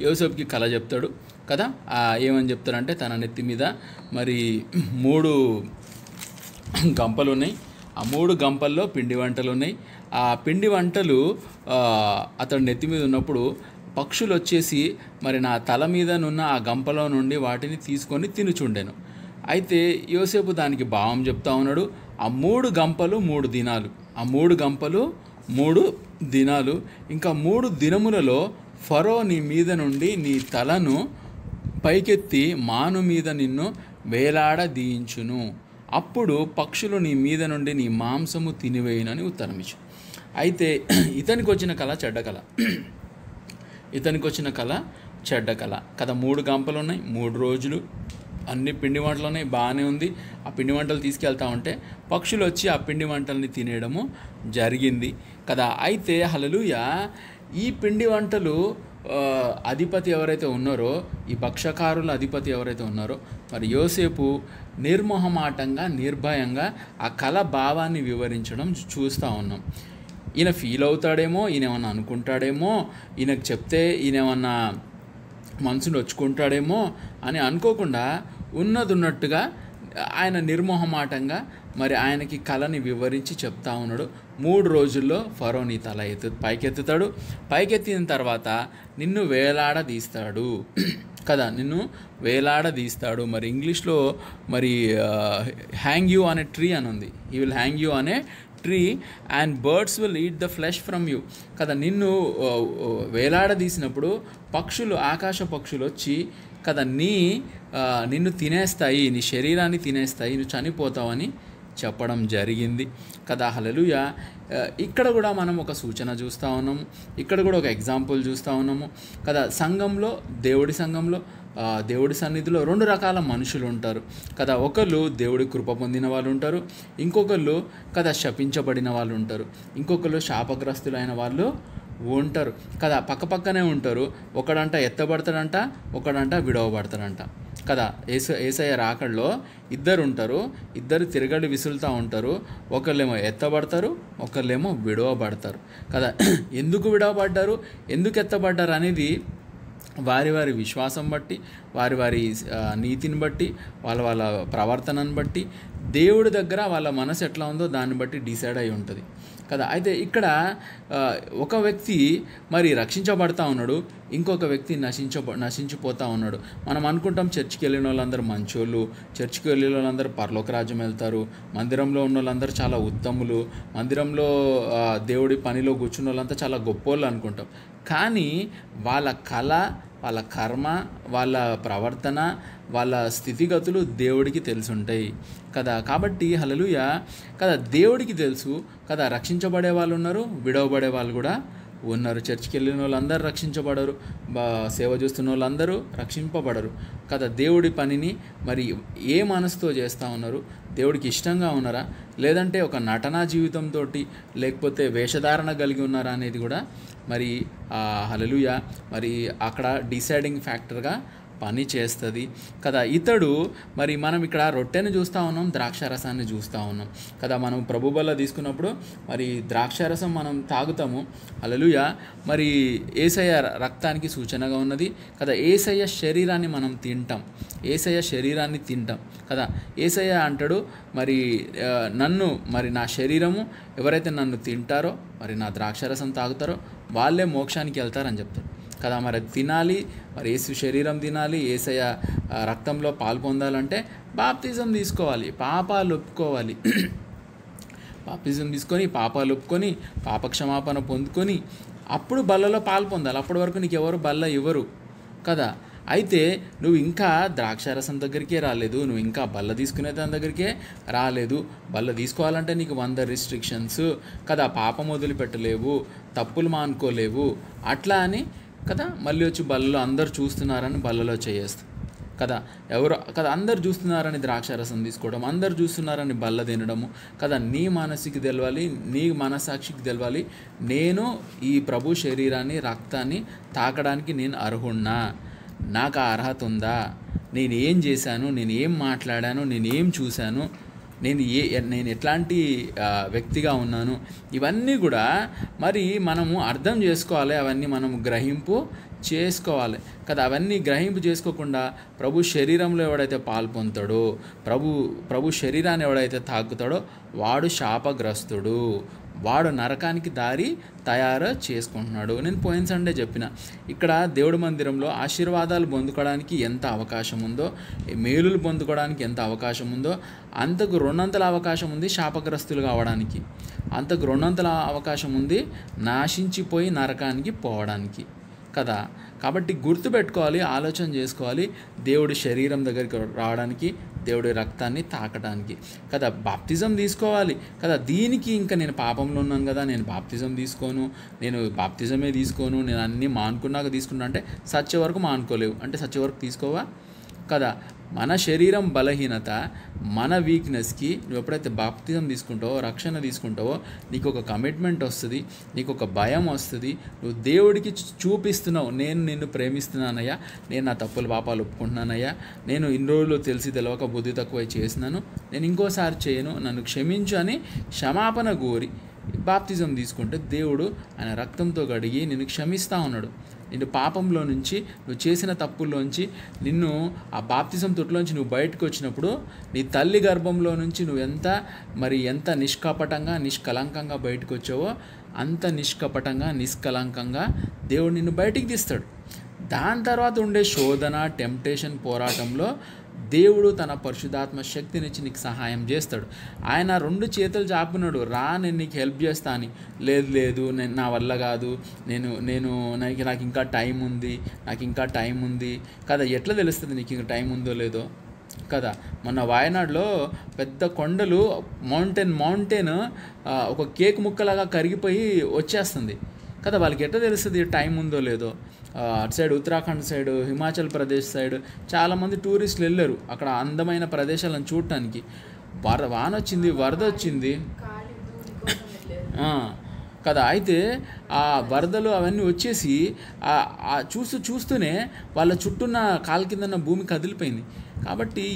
యోసేపుకి కళ చెప్తాడు కదా. ఏమని చెప్తారంటే తన నెత్తి మీద మరి 3 గంపలు ఉన్నాయి, ఆ 3 గంపల్లో పిండి వంటలు ఉన్నాయి. ఆ పిండి వంటలు అతడు నెత్తి మీద ఉన్నప్పుడు పక్షులు వచ్చేసి మరి నా తల మీదనున్న ఆ గంపలో నుండి వాటిని తీసుకొని తినుచుండెను. అయితే యోసేపు దానికి భావం చెప్తా ఉన్నాడు, ఆ 3 గంపలు 3 దినాలు, ఆ 3 గంపలు 3 దినాలు, ఇంకా 3 దినములలో ఫరో నీ మీద నుండి నీ తలను పైకెత్తి మాను మీద నిన్ను వేలాడదీయించును. అప్పుడు పక్షులు నీ మీద నుండి నీ మాంసము తినివేయునని ఉత్తరం ఇచ్చు. అయితే ఇతనికి వచ్చిన కళ చెడ్డ కళ, ఇతనికి వచ్చిన కళ చెడ్డ కళ కదా. 3 గంపలు ఉన్నాయి, 3 రోజులు, అన్ని పిండి వంటలు ఉన్నాయి, బాగానే ఉంది. ఆ పిండి వంటలు తీసుకెళ్తా ఉంటే పక్షులు వచ్చి ఆ పిండి వంటల్ని తినేయడము జరిగింది కదా. అయితే హల్లెలూయా, ఈ పిండి వంటలు అధిపతి ఎవరైతే ఉన్నారో, ఈ భక్షకారుల అధిపతి ఎవరైతే ఉన్నారో, మరి యోసేపు నిర్మోహమాటంగా నిర్భయంగా ఆ కళ భావాన్ని వివరించడం చూస్తూ ఉన్నాం. ఈయన ఫీల్ అవుతాడేమో, ఈయన ఏమన్నా అనుకుంటాడేమో, ఈయనకు చెప్తే ఈయన ఏమన్నా మనసును వచ్చుకుంటాడేమో అని అనుకోకుండా ఉన్నట్టుగా ఆయన నిర్మోహమాటంగా మరి ఆయనకి కళని వివరించి చెప్తా ఉన్నాడు. 3 రోజుల్లో ఫరో నీ తల పైకెత్తుతాడు, పైకెత్తిన తర్వాత నిన్ను వేలాడదీస్తాడు కదా, నిన్ను వేలాడదీస్తాడు. మరి ఇంగ్లీష్లో మరి హ్యాంగ్ యూ అనే ట్రీ అని ఉంది. హీ విల్ హ్యాంగ్ యూ అనే tree and birds will eat the flesh from you కదా. నిన్ను వేలాడదీసినప్పుడు పక్షులు, ఆకాశ పక్షులు వచ్చి కదా నిన్ను తినేస్తాయి, నీ శరీరాన్ని తినేస్తాయి, నువ్వు చనిపోతావని చెప్పడం జరిగింది కదా. హల్లెలూయా. ఇక్కడ కూడా మనం ఒక సూచన చూస్తూ ఉన్నాము, ఇక్కడ కూడా ఒక ఎగ్జాంపుల్ చూస్తూ ఉన్నాము కదా. సంఘంలో, దేవుడి సంఘంలో, దేవుడి సన్నిధిలో 2 రకాల మనుషులు ఉంటారు కదా. ఒకళ్ళు దేవుడి కృప పొందిన వాళ్ళు ఉంటారు, ఇంకొకళ్ళు కదా శపించబడిన వాళ్ళు ఉంటారు, ఇంకొకళ్ళు శాపగ్రస్తులైన వాళ్ళు ఉంటారు కదా. పక్కపక్కనే ఉంటారు. ఒకడంట ఎత్తబడతాడంట, ఒకడంట విడవబడతాడంట కదా. యేసయ్య రాకడలో ఇద్దరు ఉంటారు, ఇద్దరు తిరగడి విసులుతూ ఉంటారు. ఒకళ్ళేమో ఎత్తబడతారు, ఒకళ్ళేమో విడవబడతారు కదా. ఎందుకు విడవబడ్డారు, ఎందుకు ఎత్తబడ్డారు అనేది వారి వారి విశ్వాసం బట్టి, వారి వారి నీతిని బట్టి, వాళ్ళ ప్రవర్తనను బట్టి, దేవుడి దగ్గర వాళ్ళ మనసు ఎట్లా ఉందో దాన్ని బట్టి డిసైడ్ అయి ఉంటుంది కదా. అయితే ఇక్కడ ఒక వ్యక్తి మరి రక్షించబడతా ఉన్నాడు, ఇంకొక వ్యక్తి నశించిపోతూ ఉన్నాడు. మనం అనుకుంటాం చర్చికి వెళ్ళిన వాళ్ళందరూ మంచోళ్ళు, చర్చికి వెళ్ళిన వాళ్ళందరూ పరలోక రాజ్యం వెళ్తారు, మందిరంలో ఉన్న వాళ్ళందరూ చాలా ఉత్తములు, మందిరంలో దేవుడి పనిలో కూర్చున్న వాళ్ళంతా చాలా గొప్పోళ్ళు అనుకుంటాం. కానీ వాళ్ళ కళ, వాళ్ళ కర్మ, వాళ్ళ ప్రవర్తన, వాళ్ళ స్థితిగతులు దేవుడికి తెలుసుంటాయి కదా. కాబట్టి హల్లెలూయా కదా, దేవుడికి తెలుసు కదా. రక్షించబడే వాళ్ళు ఉన్నారు, విడవబడే వాళ్ళు కూడా ఉన్నారు. చర్చికి వెళ్ళిన వాళ్ళందరూ రక్షించబడరు, సేవ చేస్తున్న వాళ్ళందరూ రక్షింపబడరు కదా. దేవుడి పనిని మరి ఏ మనసుతో చేస్తూ ఉన్నారు, దేవుడికి ఇష్టంగా ఉన్నారా, లేదంటే ఒక నటనా జీవితంతో లేకపోతే వేషధారణ కలిగి ఉన్నారా అనేది కూడా మరి హల్లెలూయా మరి అక్కడ డిసైడింగ్ ఫ్యాక్టర్గా పని చేస్తుంది కదా. ఇతడు మరి మనం ఇక్కడ రొట్టెను చూస్తూ ఉన్నాం, ద్రాక్షారసాన్ని చూస్తూ ఉన్నాం కదా. మనం ప్రభు బల్ల తీసుకున్నప్పుడు మరి ద్రాక్షారసం మనం తాగుతాము, హల్లెలూయా మరి యేసయ్య రక్తానికి సూచనగా ఉన్నది కదా. యేసయ్య శరీరాన్ని మనం తింటాం, యేసయ్య శరీరాన్ని తింటాం కదా. యేసయ్య అంటాడు మరి నన్ను మరి నా శరీరము ఎవరైతే నన్ను తింటారో, మరి నా ద్రాక్షారసం తాగుతారో వాళ్ళే మోక్షానికి వెళ్తారని చెప్తాడు కదా. మరి అది తినాలి, మరి యేసు శరీరం తినాలి, యేసయ్య రక్తంలో పాలు పొందాలంటే బాప్తిజం తీసుకోవాలి, పాపాలు ఒప్పుకోవాలి. బాప్తిజం తీసుకొని పాపాలు ఒప్పుకొని పాపక్షమాపణ పొందుకొని అప్పుడు బల్లలో పాలు పొందాలి. అప్పటి వరకు నీకు ఎవరు బల్ల ఇవ్వరు కదా. అయితే నువ్వు ఇంకా ద్రాక్షారసం దగ్గరికే రాలేదు, నువ్వు ఇంకా బల్ల తీసుకునే దాని దగ్గరికే రాలేదు. బల్ల తీసుకోవాలంటే నీకు 100 రిస్ట్రిక్షన్స్ కదా. పాపం వదిలిపెట్టలేవు, తప్పులు మానుకోలేవు, అట్లా అని కదా. మళ్ళీ వచ్చి బల్లలో అందరు చూస్తున్నారని బల్లలో చేయేస్తాం కదా. ఎవరు కదా, అందరు చూస్తున్నారని ద్రాక్షారసం తీసుకోవడం, అందరు చూస్తున్నారని బల్ల తినడము కదా. నీ మనసుకి తెలవాలి, నీ మనసాక్షికి తెలవాలి, నేను ఈ ప్రభు శరీరాన్ని రక్తాన్ని తాకడానికి నేను అర్హున్నా, నాకు ఆ అర్హత ఉందా, నేను ఏం చేశాను, నేను ఏం మాట్లాడాను, నేను ఏం చూశాను, నేను ఎట్లాంటి వ్యక్తిగా ఉన్నాను, ఇవన్నీ కూడా మరి మనము అర్థం చేసుకోవాలి, అవన్నీ మనము గ్రహింపు చేసుకోవాలి కదా. అవన్నీ గ్రహింపు చేసుకోకుండా ప్రభు శరీరంలో ఎవడైతే పాల్పొందుతాడో, ప్రభు శరీరాన్ని ఎవడైతే తాకుతాడో వాడు శాపగ్రస్తుడు, వాడు నరకానికి దారి తయారు చేసుకుంటున్నాడు. నేను పోయిన సండే చెప్పిన, ఇక్కడ దేవుడి మందిరంలో ఆశీర్వాదాలు పొందుకోవడానికి ఎంత అవకాశం ఉందో, మేలులు పొందుకోవడానికి ఎంత అవకాశం ఉందో, అంతకు 200 అవకాశం ఉంది శాపగ్రస్తులు కావడానికి, అంతకు 200 అవకాశం ఉంది నాశించిపోయి నరకానికి పోవడానికి కదా. కాబట్టి గుర్తుపెట్టుకోవాలి, ఆలోచన చేసుకోవాలి, దేవుడి శరీరం దగ్గరికి రావడానికి, దేవుడి రక్తాన్ని తాకడానికి కదా. బాప్తిజం తీసుకోవాలి కదా. దీనికి ఇంకా నేను పాపంలో ఉన్నాను కదా, నేను బాప్తిజం తీసుకోను, నేను బాప్తిజమే తీసుకోను, నేను అన్నీ మానుకున్నాక తీసుకున్నా అంటే సచ్చే వరకు మానుకోలేవు, అంటే సచ్చే వరకు తీసుకోవా కదా. మన శరీరం బలహీనత, మన వీక్నెస్కి నువ్వు ఎప్పుడైతే బాప్తిజం తీసుకుంటావో, రక్షణ తీసుకుంటావో, నీకు ఒక కమిట్మెంట్ వస్తుంది, నీకు ఒక భయం వస్తుంది, నువ్వు దేవుడికి చూపిస్తున్నావు, నేను నిన్ను ప్రేమిస్తున్నానయ్యా, నేను నా తప్పుల పాపాలు ఒప్పుకుంటున్నానయ్యా, నేను ఇన్ని రోజులు తెలిసి తెలవక బుద్ధి తక్కువ చేసినాను, నేను ఇంకోసారి చేయను, నన్ను క్షమించు అని క్షమాపణ కోరి బాప్తిజం తీసుకుంటే దేవుడు ఆయన రక్తంతో కడిగి నిన్ను క్షమిస్తూ ఉన్నాడు. నిన్ను పాపంలో నుంచి, నువ్వు చేసిన తప్పుల్లోంచి, నిన్ను ఆ బాప్తిజం తొట్టులోంచి నువ్వు బయటకు వచ్చినప్పుడు నీ తల్లి గర్భంలో నుంచి నువ్వు ఎంత నిష్కపటంగా నిష్కలంకంగా బయటకు వచ్చావో అంత నిష్కపటంగా నిష్కలంకంగా దేవుడు నిన్ను బయటికి తీస్తాడు. దాని తర్వాత ఉండే శోధన, టెంప్టేషన్, పోరాటంలో దేవుడు తన పరిశుద్ధాత్మ శక్తినిచ్చి నీకు సహాయం చేస్తాడు. ఆయన 2 చేతులు చాపున్నాడు, రా నేను నీకు హెల్ప్ చేస్తా అని. లేదు నేను నా వల్ల కాదు, నాకు ఇంకా టైం ఉంది కదా. ఎట్లా తెలుస్తుంది నీకు ఇంకా టైం ఉందో లేదో కదా. మొన్న వాయనాడులో పెద్ద కొండలు మౌంటైన్ ఒక కేక్ ముక్కలాగా కరిగిపోయి వచ్చేస్తుంది కదా. వాళ్ళకి ఎట్లా తెలుస్తుంది టైం ఉందో లేదో. అటు side Uttarakhand side, Himachal Pradesh side చాలామంది టూరిస్టులు వెళ్ళారు అక్కడ అందమైన ప్రదేశాలను చూడటానికి. వాన వచ్చింది, వరద వచ్చింది కదా. అయితే ఆ వరదలు అవన్నీ వచ్చేసి చూస్తూనే వాళ్ళ చుట్టూన్న కాలు కిందన్న భూమి కదిలిపోయింది. కాబట్టి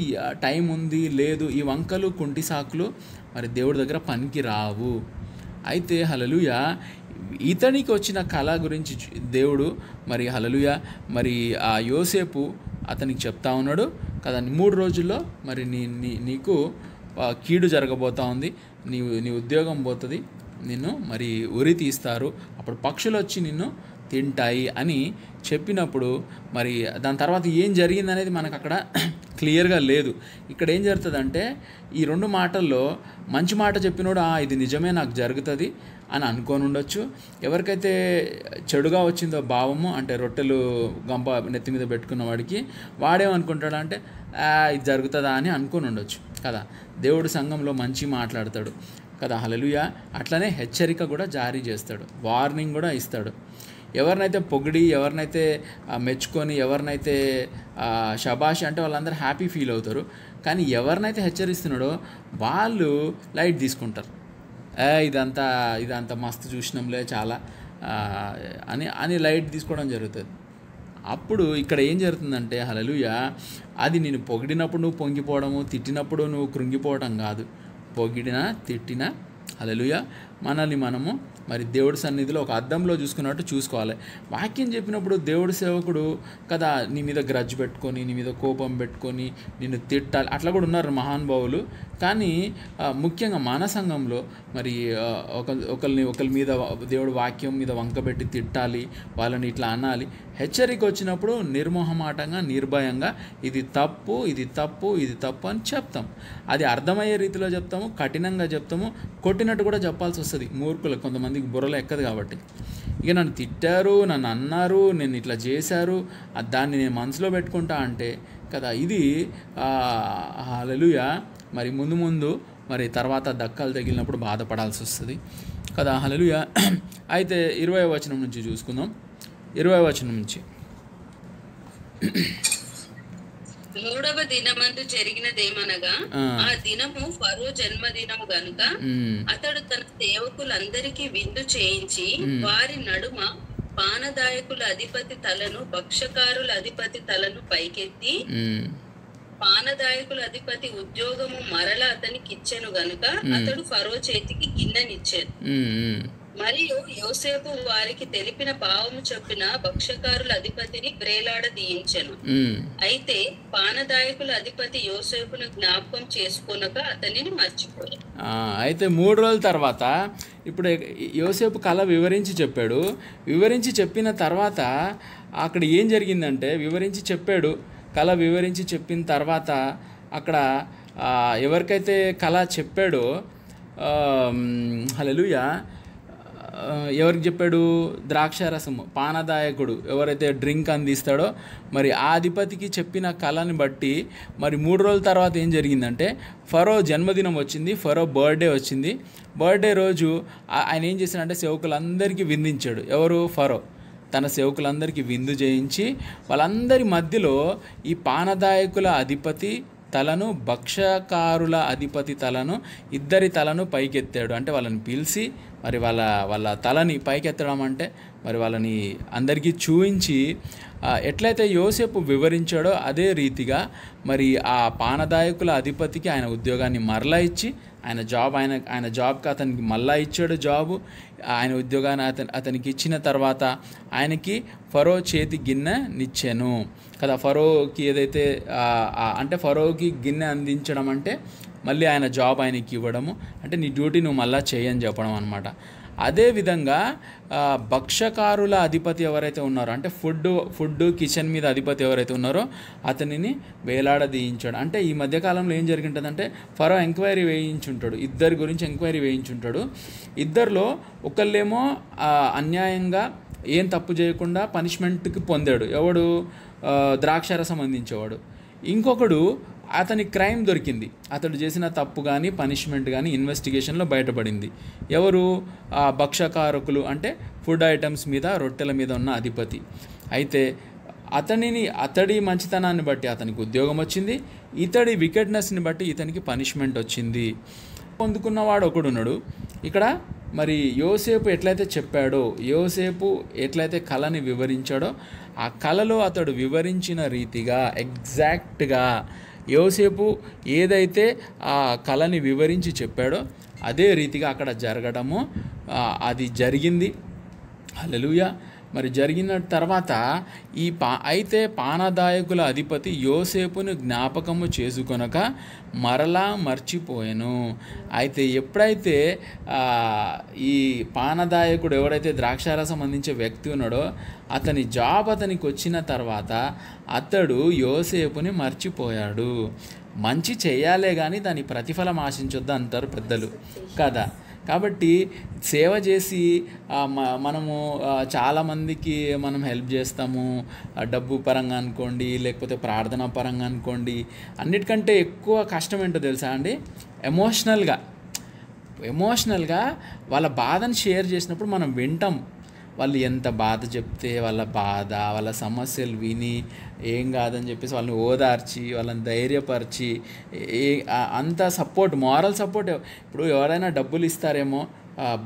టైం ఉంది లేదు, ఈ వంకలు కుంటి సాకులు మరి దేవుడి దగ్గర పనికి రావు. అయితే హల్లెలూయా, ఇతనికి వచ్చిన కళ గురించి దేవుడు మరి హల్లెలూయా మరి ఆ యోసేపు అతనికి చెప్తా ఉన్నాడు కదా, 3 రోజుల్లో మరి నీకు కీడు జరగబోతూ ఉంది, నీ ఉద్యోగం పోతుంది, నిన్ను మరి ఉరి తీస్తారు, అప్పుడు పక్షులు వచ్చి నిన్ను తింటాయి అని చెప్పినప్పుడు మరి దాని తర్వాత ఏం జరిగింది అనేది మనకు అక్కడ క్లియర్గా లేదు. ఇక్కడ ఏం జరుగుతుందంటే ఈ 2 మాటల్లో మంచి మాట చెప్పినోడు ఇది నిజమే నాకు జరుగుతుంది అని అనుకొని ఉండొచ్చు. ఎవరికైతే చెడుగా వచ్చిందో భావము, అంటే రొట్టెలు గంప నెత్తి మీద పెట్టుకున్న వాడికి వాడేమనుకుంటాడంటే ఇది జరుగుతుందా అని అనుకొని ఉండొచ్చు కదా. దేవుడు సంఘంలో మంచి మాట్లాడతాడు కదా, హల్లెలూయా. అట్లనే హెచ్చరిక కూడా జారీ చేస్తాడు, వార్నింగ్ కూడా ఇస్తాడు. ఎవరినైతే పొగిడి, ఎవరినైతే మెచ్చుకొని, ఎవరినైతే షబాష్ అంటే వాళ్ళందరూ హ్యాపీ ఫీల్ అవుతారు. కానీ ఎవరినైతే హెచ్చరిస్తున్నాడో వాళ్ళు లైట్ తీసుకుంటారు. ఇదంతా మస్తు చూసినాంలే చాలా అని లైట్ తీసుకోవడం జరుగుతుంది. అప్పుడు ఇక్కడ ఏం జరుగుతుందంటే హల్లెలూయా, అది నేను పొగిడినప్పుడు నువ్వు పొంగిపోవడము, తిట్టినప్పుడు నువ్వు కృంగిపోవడం కాదు. పొగిడినా తిట్టినా హల్లెలూయా మనల్ని మనము మరి దేవుడి సన్నిధిలో ఒక అద్దంలో చూసుకున్నట్టు చూసుకోవాలి. వాక్యం చెప్పినప్పుడు దేవుడి సేవకుడు కదా నీ మీద గ్రడ్జ్ పెట్టుకొని, నీ మీద కోపం పెట్టుకొని నిన్ను తిట్టాలి, అట్లా కూడా ఉన్నారు మహానుభావులు. కానీ ముఖ్యంగా మన సంఘంలో మరి ఒకరి మీద దేవుడు వాక్యం మీద వంకబెట్టి తిట్టాలి, వాళ్ళని ఇట్లా అనాలి. హెచ్చరిక వచ్చినప్పుడు నిర్మోహమాటంగా, నిర్భయంగా ఇది తప్పు, ఇది తప్పు, ఇది తప్పు అని చెప్తాం. అది అర్థమయ్యే రీతిలో చెప్తాము, కఠినంగా చెప్తాము, కొట్టినట్టు కూడా చెప్పాల్సి వస్తుంది. మూర్ఖులు కొంతమందికి బుర్రలో ఎక్కదు కాబట్టి. ఇక నన్ను తిట్టారు, నన్ను అన్నారు, నేను ఇట్లా చేశారు, దాన్ని నేను మనసులో పెట్టుకుంటా అంటే కదా ఇది హల్లెలూయా మరి ముందు మరి తర్వాత దక్కలు తగిలినప్పుడు బాధపడాల్సి వస్తుంది కదా, హల్లెలూయా. అయితే 20వ వచనం నుంచి చూసుకుందాం. 20వ వచనం నుంచి 3వ దినమందు జరిగినదేమనగా, ఆ దినము ఫరో జన్మదినము గనుక అతడు తన సేవకులందరికీ విందు చేయించి వారి నడుమ పానదాయకుల అధిపతి తలను, భక్షకారుల అధిపతి తలను పైకెత్తి పానదాయకుల అధిపతి ఉద్యోగము మరల అతనికి ఇచ్చెను గనుక అతడు ఫరో చేతికి గిన్నెనిచ్చాను. మరియు యోసేపు వారికి తెలిపిన భావము చొప్పున భక్షకారుల అధిపతిని వ్రేలాడదీయించెను. అయితే పానదాయకుల అధిపతి యోసేపును జ్ఞాపకం చేసుకొనక అతనిని మర్చిపోయాడు. అయితే 3 రోజుల తర్వాత ఇప్పుడు యోసేపు కళ వివరించి చెప్పాడు. వివరించి చెప్పిన తర్వాత అక్కడ ఏం జరిగిందంటే, వివరించి చెప్పాడు, కళ వివరించి చెప్పిన తర్వాత అక్కడ ఎవరికైతే కళ చెప్పాడో హల్లెలూయా, ఎవరికి చెప్పాడు? ద్రాక్షారసము పానదాయకుడు ఎవరైతే డ్రింక్ అందిస్తాడో మరి ఆ అధిపతికి చెప్పిన కళని బట్టి మరి 3 రోజుల తర్వాత ఏం జరిగిందంటే, ఫరో జన్మదినం వచ్చింది, ఫరో బర్త్డే వచ్చింది. బర్త్డే రోజు ఆయన ఏం చేశాడంటే సేవకులందరికీ విందించాడు. ఎవరు? ఫరో తన సేవకులందరికీ విందు చేయించి వాళ్ళందరి మధ్యలో ఈ పానదాయకుల అధిపతి తలను, భక్షకారుల అధిపతి తలను, ఇద్దరి తలను పైకెత్తాడు. అంటే వాళ్ళని పిలిచి మరి వాళ్ళ తలని పైకెత్తడం అంటే మరి వాళ్ళని అందరికీ చూయించి ఎట్లయితే యోసేపు వివరించాడో అదే రీతిగా మరి ఆ పానదాయకుల అధిపతికి ఆయన ఉద్యోగాన్ని మరలా ఇచ్చి ఆయన జాబ్కి అతనికి మళ్ళా ఇచ్చాడు జాబు. ఆయన ఉద్యోగాన్ని అతనికి ఇచ్చిన తర్వాత ఆయనకి ఫరో చేతి గిన్నెనిచ్చాను కదా. ఫరోకి ఏదైతే అంటే ఫరోకి గిన్నె అందించడం అంటే మళ్ళీ ఆయన జాబ్ ఆయనకి ఇవ్వడము, అంటే నీ డ్యూటీ నువ్వు మళ్ళీ చేయని చెప్పడం అనమాట. అదేవిధంగా భక్షకారుల అధిపతి ఎవరైతే ఉన్నారో, అంటే ఫుడ్ కిచెన్ మీద అధిపతి ఎవరైతే ఉన్నారో అతనిని వేలాడదీయించాడు. అంటే ఈ మధ్యకాలంలో ఏం జరిగింటుందంటే ఫరో ఎంక్వైరీ వేయించుంటాడు, ఇద్దరి గురించి ఎంక్వైరీ వేయించుంటాడు. ఇద్దరిలో ఒకళ్ళేమో అన్యాయంగా ఏం తప్పు చేయకుండా పనిష్మెంట్కి పొందాడు, ఎవడు? ద్రాక్షారసం అందించేవాడు. ఇంకొకడు అతని క్రైమ్ దొరికింది, అతడు చేసిన తప్పు కానీ పనిష్మెంట్ కానీ ఇన్వెస్టిగేషన్లో బయటపడింది. ఎవరు? భక్షకారకులు అంటే ఫుడ్ ఐటమ్స్ మీద, రొట్టెల మీద ఉన్న అధిపతి. అయితే అతడి మంచితనాన్ని బట్టి అతనికి ఉద్యోగం వచ్చింది, ఇతడి వికెట్నెస్ని బట్టి ఇతనికి పనిష్మెంట్ వచ్చింది. పొందుకున్నవాడు ఒకడున్నాడు. ఇక్కడ మరి యోసేపు ఎట్లయితే చెప్పాడో, యోసేపు ఎట్లయితే కళని వివరించాడో, ఆ కళలో అతడు వివరించిన రీతిగా ఎగ్జాక్ట్గా యోసేపు ఏదైతే ఆ కళని వివరించి చెప్పాడో అదే రీతిగా అక్కడ జరగడము అది జరిగింది. హల్లెలూయా. మరి జరిగిన తర్వాత అయితే పానదాయకుల అధిపతి యోసేపును జ్ఞాపకము చేసుకొనక మరలా మర్చిపోయాను. అయితే ఎప్పుడైతే ఈ పానదాయకుడు ఎవరైతే ద్రాక్షారసం అందించే వ్యక్తి ఉన్నాడో అతని జాబ్ అతనికి వచ్చిన తర్వాత అతడు యోసేపుని మర్చిపోయాడు. మంచి చేయాలే కానీ దాని ప్రతిఫలం ఆశించొద్దు అంటారు పెద్దలు కదా. కాబట్టి సేవ చేసి మనము చాలామందికి మనం హెల్ప్ చేస్తాము, డబ్బు పరంగా అనుకోండి, లేకపోతే ప్రార్థన పరంగా అనుకోండి. అన్నిటికంటే ఎక్కువ కష్టం ఏంటో తెలుసా అండి? ఎమోషనల్గా వాళ్ళ బాధను షేర్ చేసినప్పుడు మనం వింటాం. వాళ్ళు ఎంత బాధ చెప్తే వాళ్ళ బాధ, వాళ్ళ సమస్యలు విని ఏం కాదని చెప్పేసి వాళ్ళని ఓదార్చి, వాళ్ళని ధైర్యపరిచి, అంత సపోర్ట్, మారల్ సపోర్ట్. ఇప్పుడు ఎవరైనా డబ్బులు ఇస్తారేమో,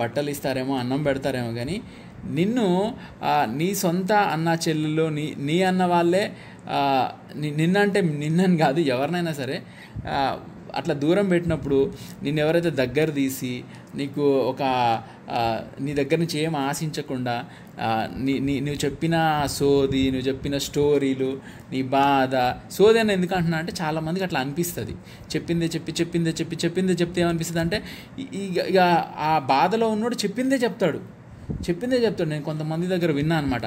బట్టలు ఇస్తారేమో, అన్నం పెడతారేమో, కానీ నిన్ను నీ సొంత అన్న చెల్లెలు, నీ అన్న వాళ్ళే నిన్నంటే నిన్నని కాదు, ఎవరినైనా సరే అట్లా దూరం పెట్టినప్పుడు నిన్ను ఎవరైతే దగ్గర తీసి నీకు నీ దగ్గర నుంచి ఏం ఆశించకుండా నువ్వు చెప్పిన సోది, నువ్వు చెప్పిన స్టోరీలు, నీ బాధ సోది అని ఎందుకు అంటున్నా అంటే చాలామందికి అట్లా అనిపిస్తుంది. చెప్పిందే చెప్తే ఏమనిపిస్తుంది అంటే ఇక ఆ బాధలో ఉన్నోడు చెప్పిందే చెప్తాడు. నేను కొంతమంది దగ్గర విన్నా అనమాట.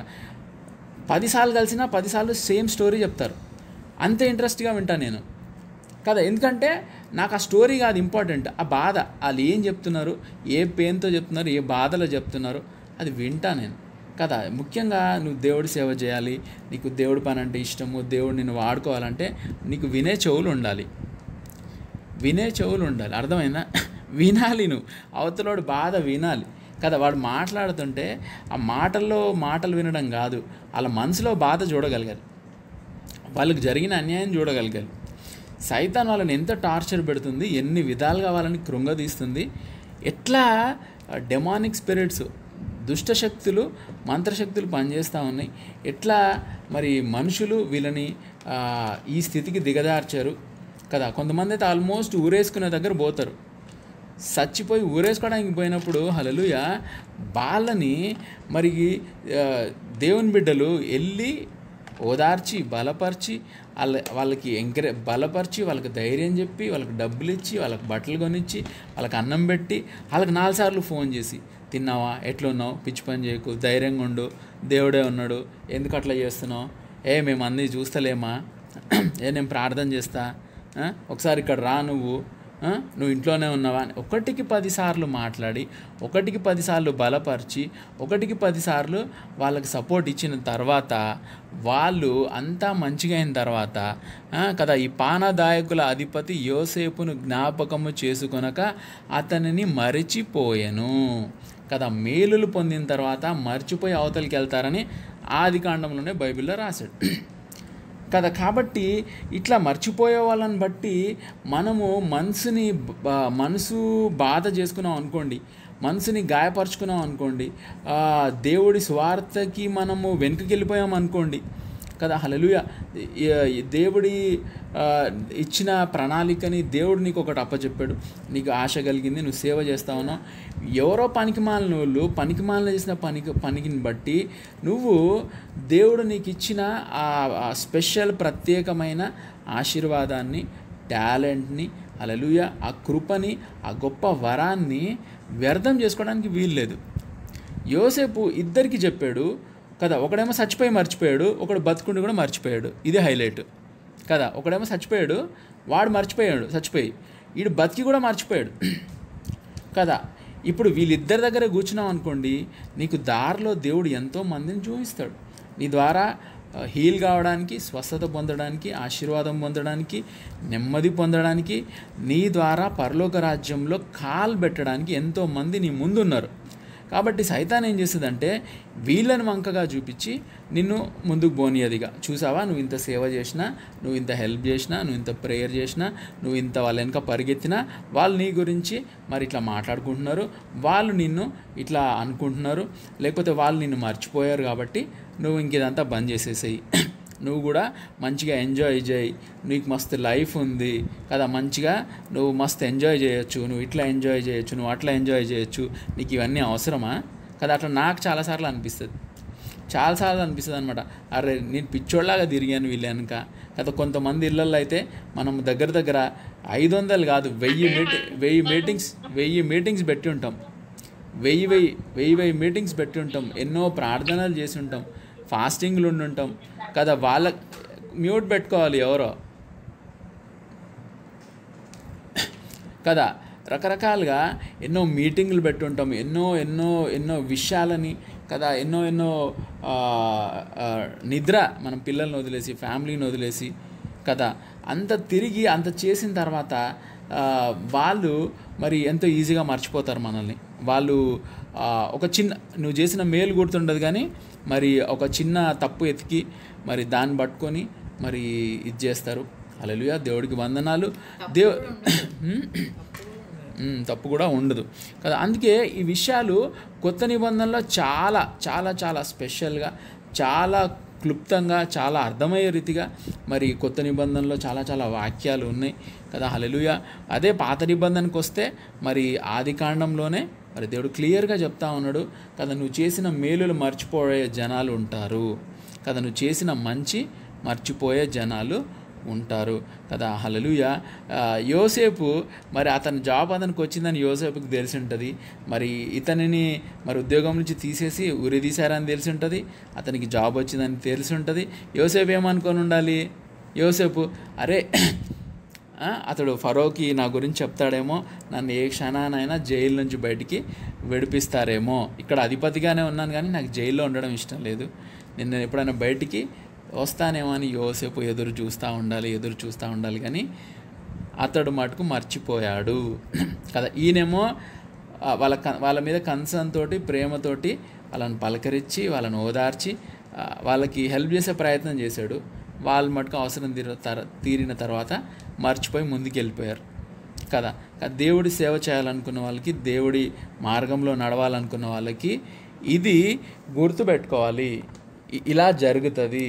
10 సార్లు కలిసినా 10 సార్లు సేమ్ స్టోరీ చెప్తారు. అంతే ఇంట్రెస్ట్గా వింటాను నేను కదా. ఎందుకంటే నాకు ఆ స్టోరీ కాదు ఇంపార్టెంట్, ఆ బాధ. వాళ్ళు ఏం చెప్తున్నారు, ఏ పెయిన్తో చెప్తున్నారు, ఏ బాధలో చెప్తున్నారు, అది వింటా నేను కదా. ముఖ్యంగా నువ్వు దేవుడి సేవ చేయాలి, నీకు దేవుడి పని అంటే ఇష్టము, దేవుడు నిన్ను వాడుకోవాలంటే నీకు వినే చెవులు ఉండాలి. అర్థమైందా? వినాలి. నువ్వు అవతలోడు బాధ వినాలి కదా. వాడు మాట్లాడుతుంటే ఆ మాటలు వినడం కాదు, వాళ్ళ మనసులో బాధ చూడగలగాలి, వాళ్ళకి జరిగిన అన్యాయం చూడగలగాలి. సైతాన్ వాళ్ళని ఎంత టార్చర్ పెడుతుంది, ఎన్ని విధాలుగా వాళ్ళని కృంగదీస్తుంది, ఎట్లా డెమానిక్ స్పిరిట్స్, దుష్టశక్తులు, మంత్రశక్తులు పనిచేస్తూ ఉన్నాయి, ఎట్లా మరి మనుషులు వీళ్ళని ఈ స్థితికి దిగదార్చారు కదా. కొంతమంది అయితే ఆల్మోస్ట్ ఊరేసుకునే దగ్గర పోతారు. చచ్చిపోయి ఊరేసుకోవడానికి పోయినప్పుడు హల్లెలూయా వాళ్ళని మరి దేవుని బిడ్డలు వెళ్ళి ఓదార్చి, బలపరిచి, వాళ్ళకి బలపరిచి, వాళ్ళకి ధైర్యం చెప్పి, వాళ్ళకి డబ్బులు ఇచ్చి, వాళ్ళకి బట్టలు కొనిచ్చి, వాళ్ళకి అన్నం పెట్టి, వాళ్ళకి 4 సార్లు ఫోన్ చేసి, తిన్నావా, ఎట్లున్నావు, పిచ్చి పని చేయకు, ధైర్యంగా ఉండు, దేవుడే ఉన్నాడు, ఎందుకు అట్లా చేస్తున్నావు, మేము అన్నీ చూస్తలేమా, నేను ప్రార్థన చేస్తా, ఒకసారి ఇక్కడ రా, నువ్వు ఇంట్లోనే ఉన్నావా అని 1కి 10 సార్లు మాట్లాడి, 1కి 10 సార్లు బలపరిచి, 1కి 10 సార్లు వాళ్ళకి సపోర్ట్ ఇచ్చిన తర్వాత వాళ్ళు అంతా మంచిగా అయిన తర్వాత కదా ఈ పానదాయకుల అధిపతి యోసేపును జ్ఞాపకము చేసుకొనక అతనిని మరిచిపోయెను కదా. మేలులు పొందిన తర్వాత మర్చిపోయి అవతలికి వెళ్తారని ఆదికాండంలోనే బైబిల్లో రాశాడు కదా. కాబట్టి ఇట్లా మర్చిపోయే వాళ్ళని బట్టి మనము మనసు బాధ చేసుకున్నాం అనుకోండి, మనసుని గాయపరుచుకున్నాం అనుకోండి, దేవుడి స్వార్థకి మనము వెనుకకి వెళ్ళిపోయాం అనుకోండి కదా. హల్లెలూయా. దేవుడి ఇచ్చిన ప్రణాళికని దేవుడు నీకు ఒకటి అప్పచెప్పాడు, నీకు ఆశ కలిగింది, నువ్వు సేవ చేస్తా ఉన్నావు. ఎవరో పనికిమాలిన వాళ్ళు పనికిమాలిన చేసిన పనికిని బట్టి నువ్వు దేవుడు నీకు ఇచ్చిన ఆ స్పెషల్ ప్రత్యేకమైన ఆశీర్వాదాన్ని, టాలెంట్ని, హల్లెలూయా, ఆ కృపని, ఆ గొప్ప వరాన్ని వ్యర్థం చేసుకోవడానికి వీల్లేదు. యోసేపు ఇద్దరికి చెప్పాడు కదా. ఒకడేమో చచ్చిపోయి మర్చిపోయాడు, ఒకడు బతుకుండి కూడా మర్చిపోయాడు. ఇది హైలైట్ కదా. ఒకడేమో చచ్చిపోయాడు, వాడు చచ్చిపోయి వీడు బతికి కూడా మర్చిపోయాడు కదా. ఇప్పుడు వీళ్ళిద్దరి దగ్గర కూర్చున్నాం అనుకోండి, నీకు దారిలో దేవుడు ఎంతో మందిని చూపిస్తాడు. నీ ద్వారా హీల్ కావడానికి, స్వస్థత పొందడానికి, ఆశీర్వాదం పొందడానికి, నెమ్మది పొందడానికి, నీ ద్వారా పరలోక రాజ్యంలో కాలు పెట్టడానికి ఎంతోమంది నీ ముందున్నారు కాబట్టి సైతాన్ ఏం చేస్తుందంటే వీళ్ళని వంకగా చూపించి నిన్ను ముందుకు పోనీయదిగా. చూసావా, నువ్వు ఇంత సేవ చేసినా, నువ్వు ఇంత హెల్ప్ చేసినా, నువ్వు ఇంత ప్రేయర్ చేసినా, నువ్వు ఇంత వాళ్ళ వెనక పరిగెత్తినా వాళ్ళు నీ గురించి మరి ఇట్లా మాట్లాడుకుంటున్నారు, వాళ్ళు నిన్ను ఇట్లా అనుకుంటున్నారు, లేకపోతే వాళ్ళు నిన్ను మర్చిపోయారు. కాబట్టి నువ్వు ఇంక ఇదంతా బంద్ చేసేసేయి, నువ్వు కూడా మంచిగా ఎంజాయ్ చేయి, నీకు మస్తు లైఫ్ ఉంది కదా, మంచిగా నువ్వు మస్తు ఎంజాయ్ చేయొచ్చు, నువ్వు ఇట్లా ఎంజాయ్ చేయొచ్చు, నువ్వు అట్లా ఎంజాయ్ చేయొచ్చు, నీకు ఇవన్నీ అవసరమా కదా. అట్లా నాకు చాలాసార్లు అనిపిస్తుంది అనమాట. అరే నేను పిచ్చోళ్ళలాగా తిరిగాను వీళ్ళు వెనుక కదా. కొంతమంది ఇళ్ళల్లో అయితే మనం దగ్గర 500 కాదు 1000 మీటింగ్స్ పెట్టి ఉంటాం, 1000 మీటింగ్స్ పెట్టి ఉంటాం, ఎన్నో ప్రార్థనలు చేసి ఉంటాం, ఫాస్టింగ్లు ఉండుంటాం కదా. వాళ్ళ మ్యూట్ పెట్టుకోవాలి ఎవరో కదా. రకరకాలుగా ఎన్నో మీటింగ్లు పెట్టుంటాం, ఎన్నో విషయాలని కదా, ఎన్నో నిద్ర, మనం పిల్లల్ని వదిలేసి ఫ్యామిలీని వదిలేసి కదా, అంత తిరిగి అంత చేసిన తర్వాత వాళ్ళు మరి ఎంతో ఈజీగా మర్చిపోతారు మనల్ని. వాళ్ళు ఒక చిన్న నువ్వు చేసిన మేలు గుర్తుండదు, కానీ మరి ఒక చిన్న తప్పు ఎతికి మరి దాన్ని పట్టుకొని మరి ఇది చేస్తారు. హల్లెలూయా, దేవుడికి వందనాలు. తప్పు కూడా ఉండదు కదా. అందుకే ఈ విషయాలు కొత్త నిబంధనలో చాలా చాలా చాలా స్పెషల్గా, చాలా క్లుప్తంగా, చాలా అర్థమయ్యే రీతిగా మరి కొత్త నిబంధనలో చాలా చాలా వాక్యాలు ఉన్నాయి కదా. హల్లెలూయా. అదే పాత నిబంధనకు వస్తే మరి ఆదికాండంలోనే మరి దేవుడు క్లియర్గా చెప్తా ఉన్నాడు కదా, నువ్వు చేసిన మేలులు మర్చిపోయే జనాలు ఉంటారు కదా, నువ్వు చేసిన మంచి మర్చిపోయే జనాలు ఉంటారు కదా. హల్లెలూయా. యోసేపు మరి అతని జాబ్ అతనికి వచ్చిందని యోసేపుకి తెలిసి ఉంటుంది. మరి ఇతనిని మరి ఉద్యోగం నుంచి తీసేసి ఉరి తీశారని తెలిసి ఉంటుంది, అతనికి జాబ్ వచ్చిందని తెలిసి ఉంటుంది. యోసేపు ఏమనుకొని ఉండాలి? యోసేపు అరే అతడు ఫరోకి నా గురించి చెప్తాడేమో, నన్ను ఏ క్షణానైనా జైలు నుంచి బయటికి విడిపిస్తారేమో, ఇక్కడ అధిపతిగానే ఉన్నాను కానీ నాకు జైల్లో ఉండడం ఇష్టం లేదు, నేను ఎప్పుడైనా బయటికి వస్తానేమో అని యోసేపు ఎదురు చూస్తూ ఉండాలి కానీ అతడు మటుకు మర్చిపోయాడు కదా. ఈయనేమో వాళ్ళ మీద కన్సర్న్ తోటి, ప్రేమతోటి వాళ్ళని పలకరించి, వాళ్ళని ఓదార్చి, వాళ్ళకి హెల్ప్ చేసే ప్రయత్నం చేశాడు. వాళ్ళు మటుకు అవసరం తీరిన తర్వాత మర్చిపోయి ముందుకు వెళ్ళిపోయారు కదా. దేవుడి సేవ చేయాలనుకున్న వాళ్ళకి, దేవుడి మార్గంలో నడవాలనుకున్న వాళ్ళకి ఇది గుర్తుపెట్టుకోవాలి. ఇలా జరుగుతుంది.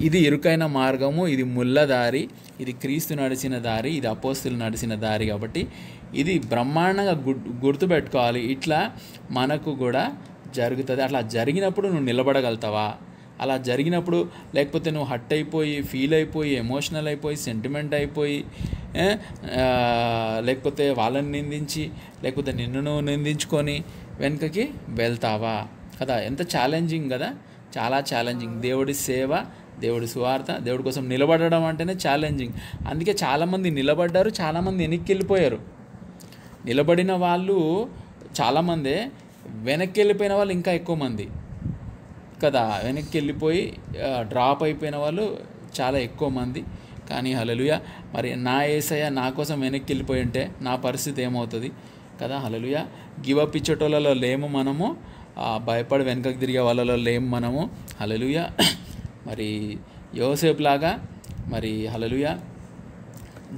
ఇది ఇరుకైన మార్గము, ఇది ముళ్ళ దారి, ఇది క్రీస్తు నడిచిన దారి, ఇది అపోస్తులు నడిచిన దారి. కాబట్టి ఇది బ్రహ్మాండంగా గుర్తుపెట్టుకోవాలి. ఇట్లా మనకు కూడా జరుగుతుంది. అట్లా జరిగినప్పుడు నువ్వు నిలబడగలుగుతావా? అలా జరిగినప్పుడు లేకపోతే నువ్వు హట్ అయిపోయి, ఫీల్ అయిపోయి, ఎమోషనల్ అయిపోయి, సెంటిమెంట్ అయిపోయి, లేకపోతే వాళ్ళని నిందించి, లేకపోతే నిన్ను నువ్వు నిందించుకొని వెనుకకి వెళ్తావా కదా. ఎంత ఛాలెంజింగ్ కదా, చాలా ఛాలెంజింగ్. దేవుడి సేవ, దేవుడి సువార్త, దేవుడి కోసం నిలబడడం అంటేనే ఛాలెంజింగ్. అందుకే చాలామంది నిలబడ్డారు, చాలామంది వెనక్కి వెళ్ళిపోయారు. నిలబడిన వాళ్ళు చాలామందే, వెనక్కి వెళ్ళిపోయిన వాళ్ళు ఇంకా ఎక్కువ మంది కదా. వెనక్కి వెళ్ళిపోయి డ్రాప్ అయిపోయిన వాళ్ళు చాలా ఎక్కువ మంది. కానీ హల్లెలూయా, మరి నా యేసయ్య నా కోసం వెనక్కి వెళ్ళిపోయి ఉంటే నా పరిస్థితి ఏమవుతుంది కదా. హల్లెలూయా. గివప్ ఇచ్చేటోళ్ళలో లేము మనము, భయపడి వెనకకి తిరిగే వాళ్ళలో లేము మనము. హల్లెలూయా. మరి యోసేపు లాగా మరి హల్లెలూయా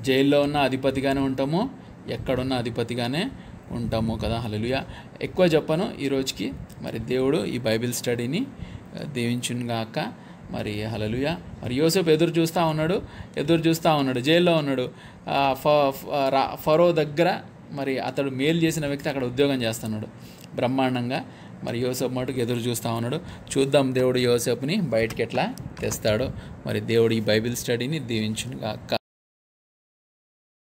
జైల్లో ఉన్న అధిపతిగానే ఉంటాము, ఎక్కడున్న అధిపతిగానే ఉంటాము కదా. హల్లెలూయా. ఎక్కువ చెప్పను ఈరోజుకి. మరి దేవుడు ఈ బైబిల్ స్టడీని దీవించునుగాక. మరి హల్లెలూయా. మరి యోసేపు ఎదురు చూస్తూ ఉన్నాడు, జైల్లో ఉన్నాడు. ఫరో దగ్గర మరి అతడు మేలు చేసిన వ్యక్తి అక్కడ ఉద్యోగం చేస్తున్నాడు బ్రహ్మాండంగా. మరి యోసేపు మటుకు ఎదురు చూస్తూ ఉన్నాడు. చూద్దాం దేవుడు యోసేపుని బయటికి ఎట్లా తెస్తాడో. మరి దేవుడు ఈ బైబిల్ స్టడీని దీవించునుగాక.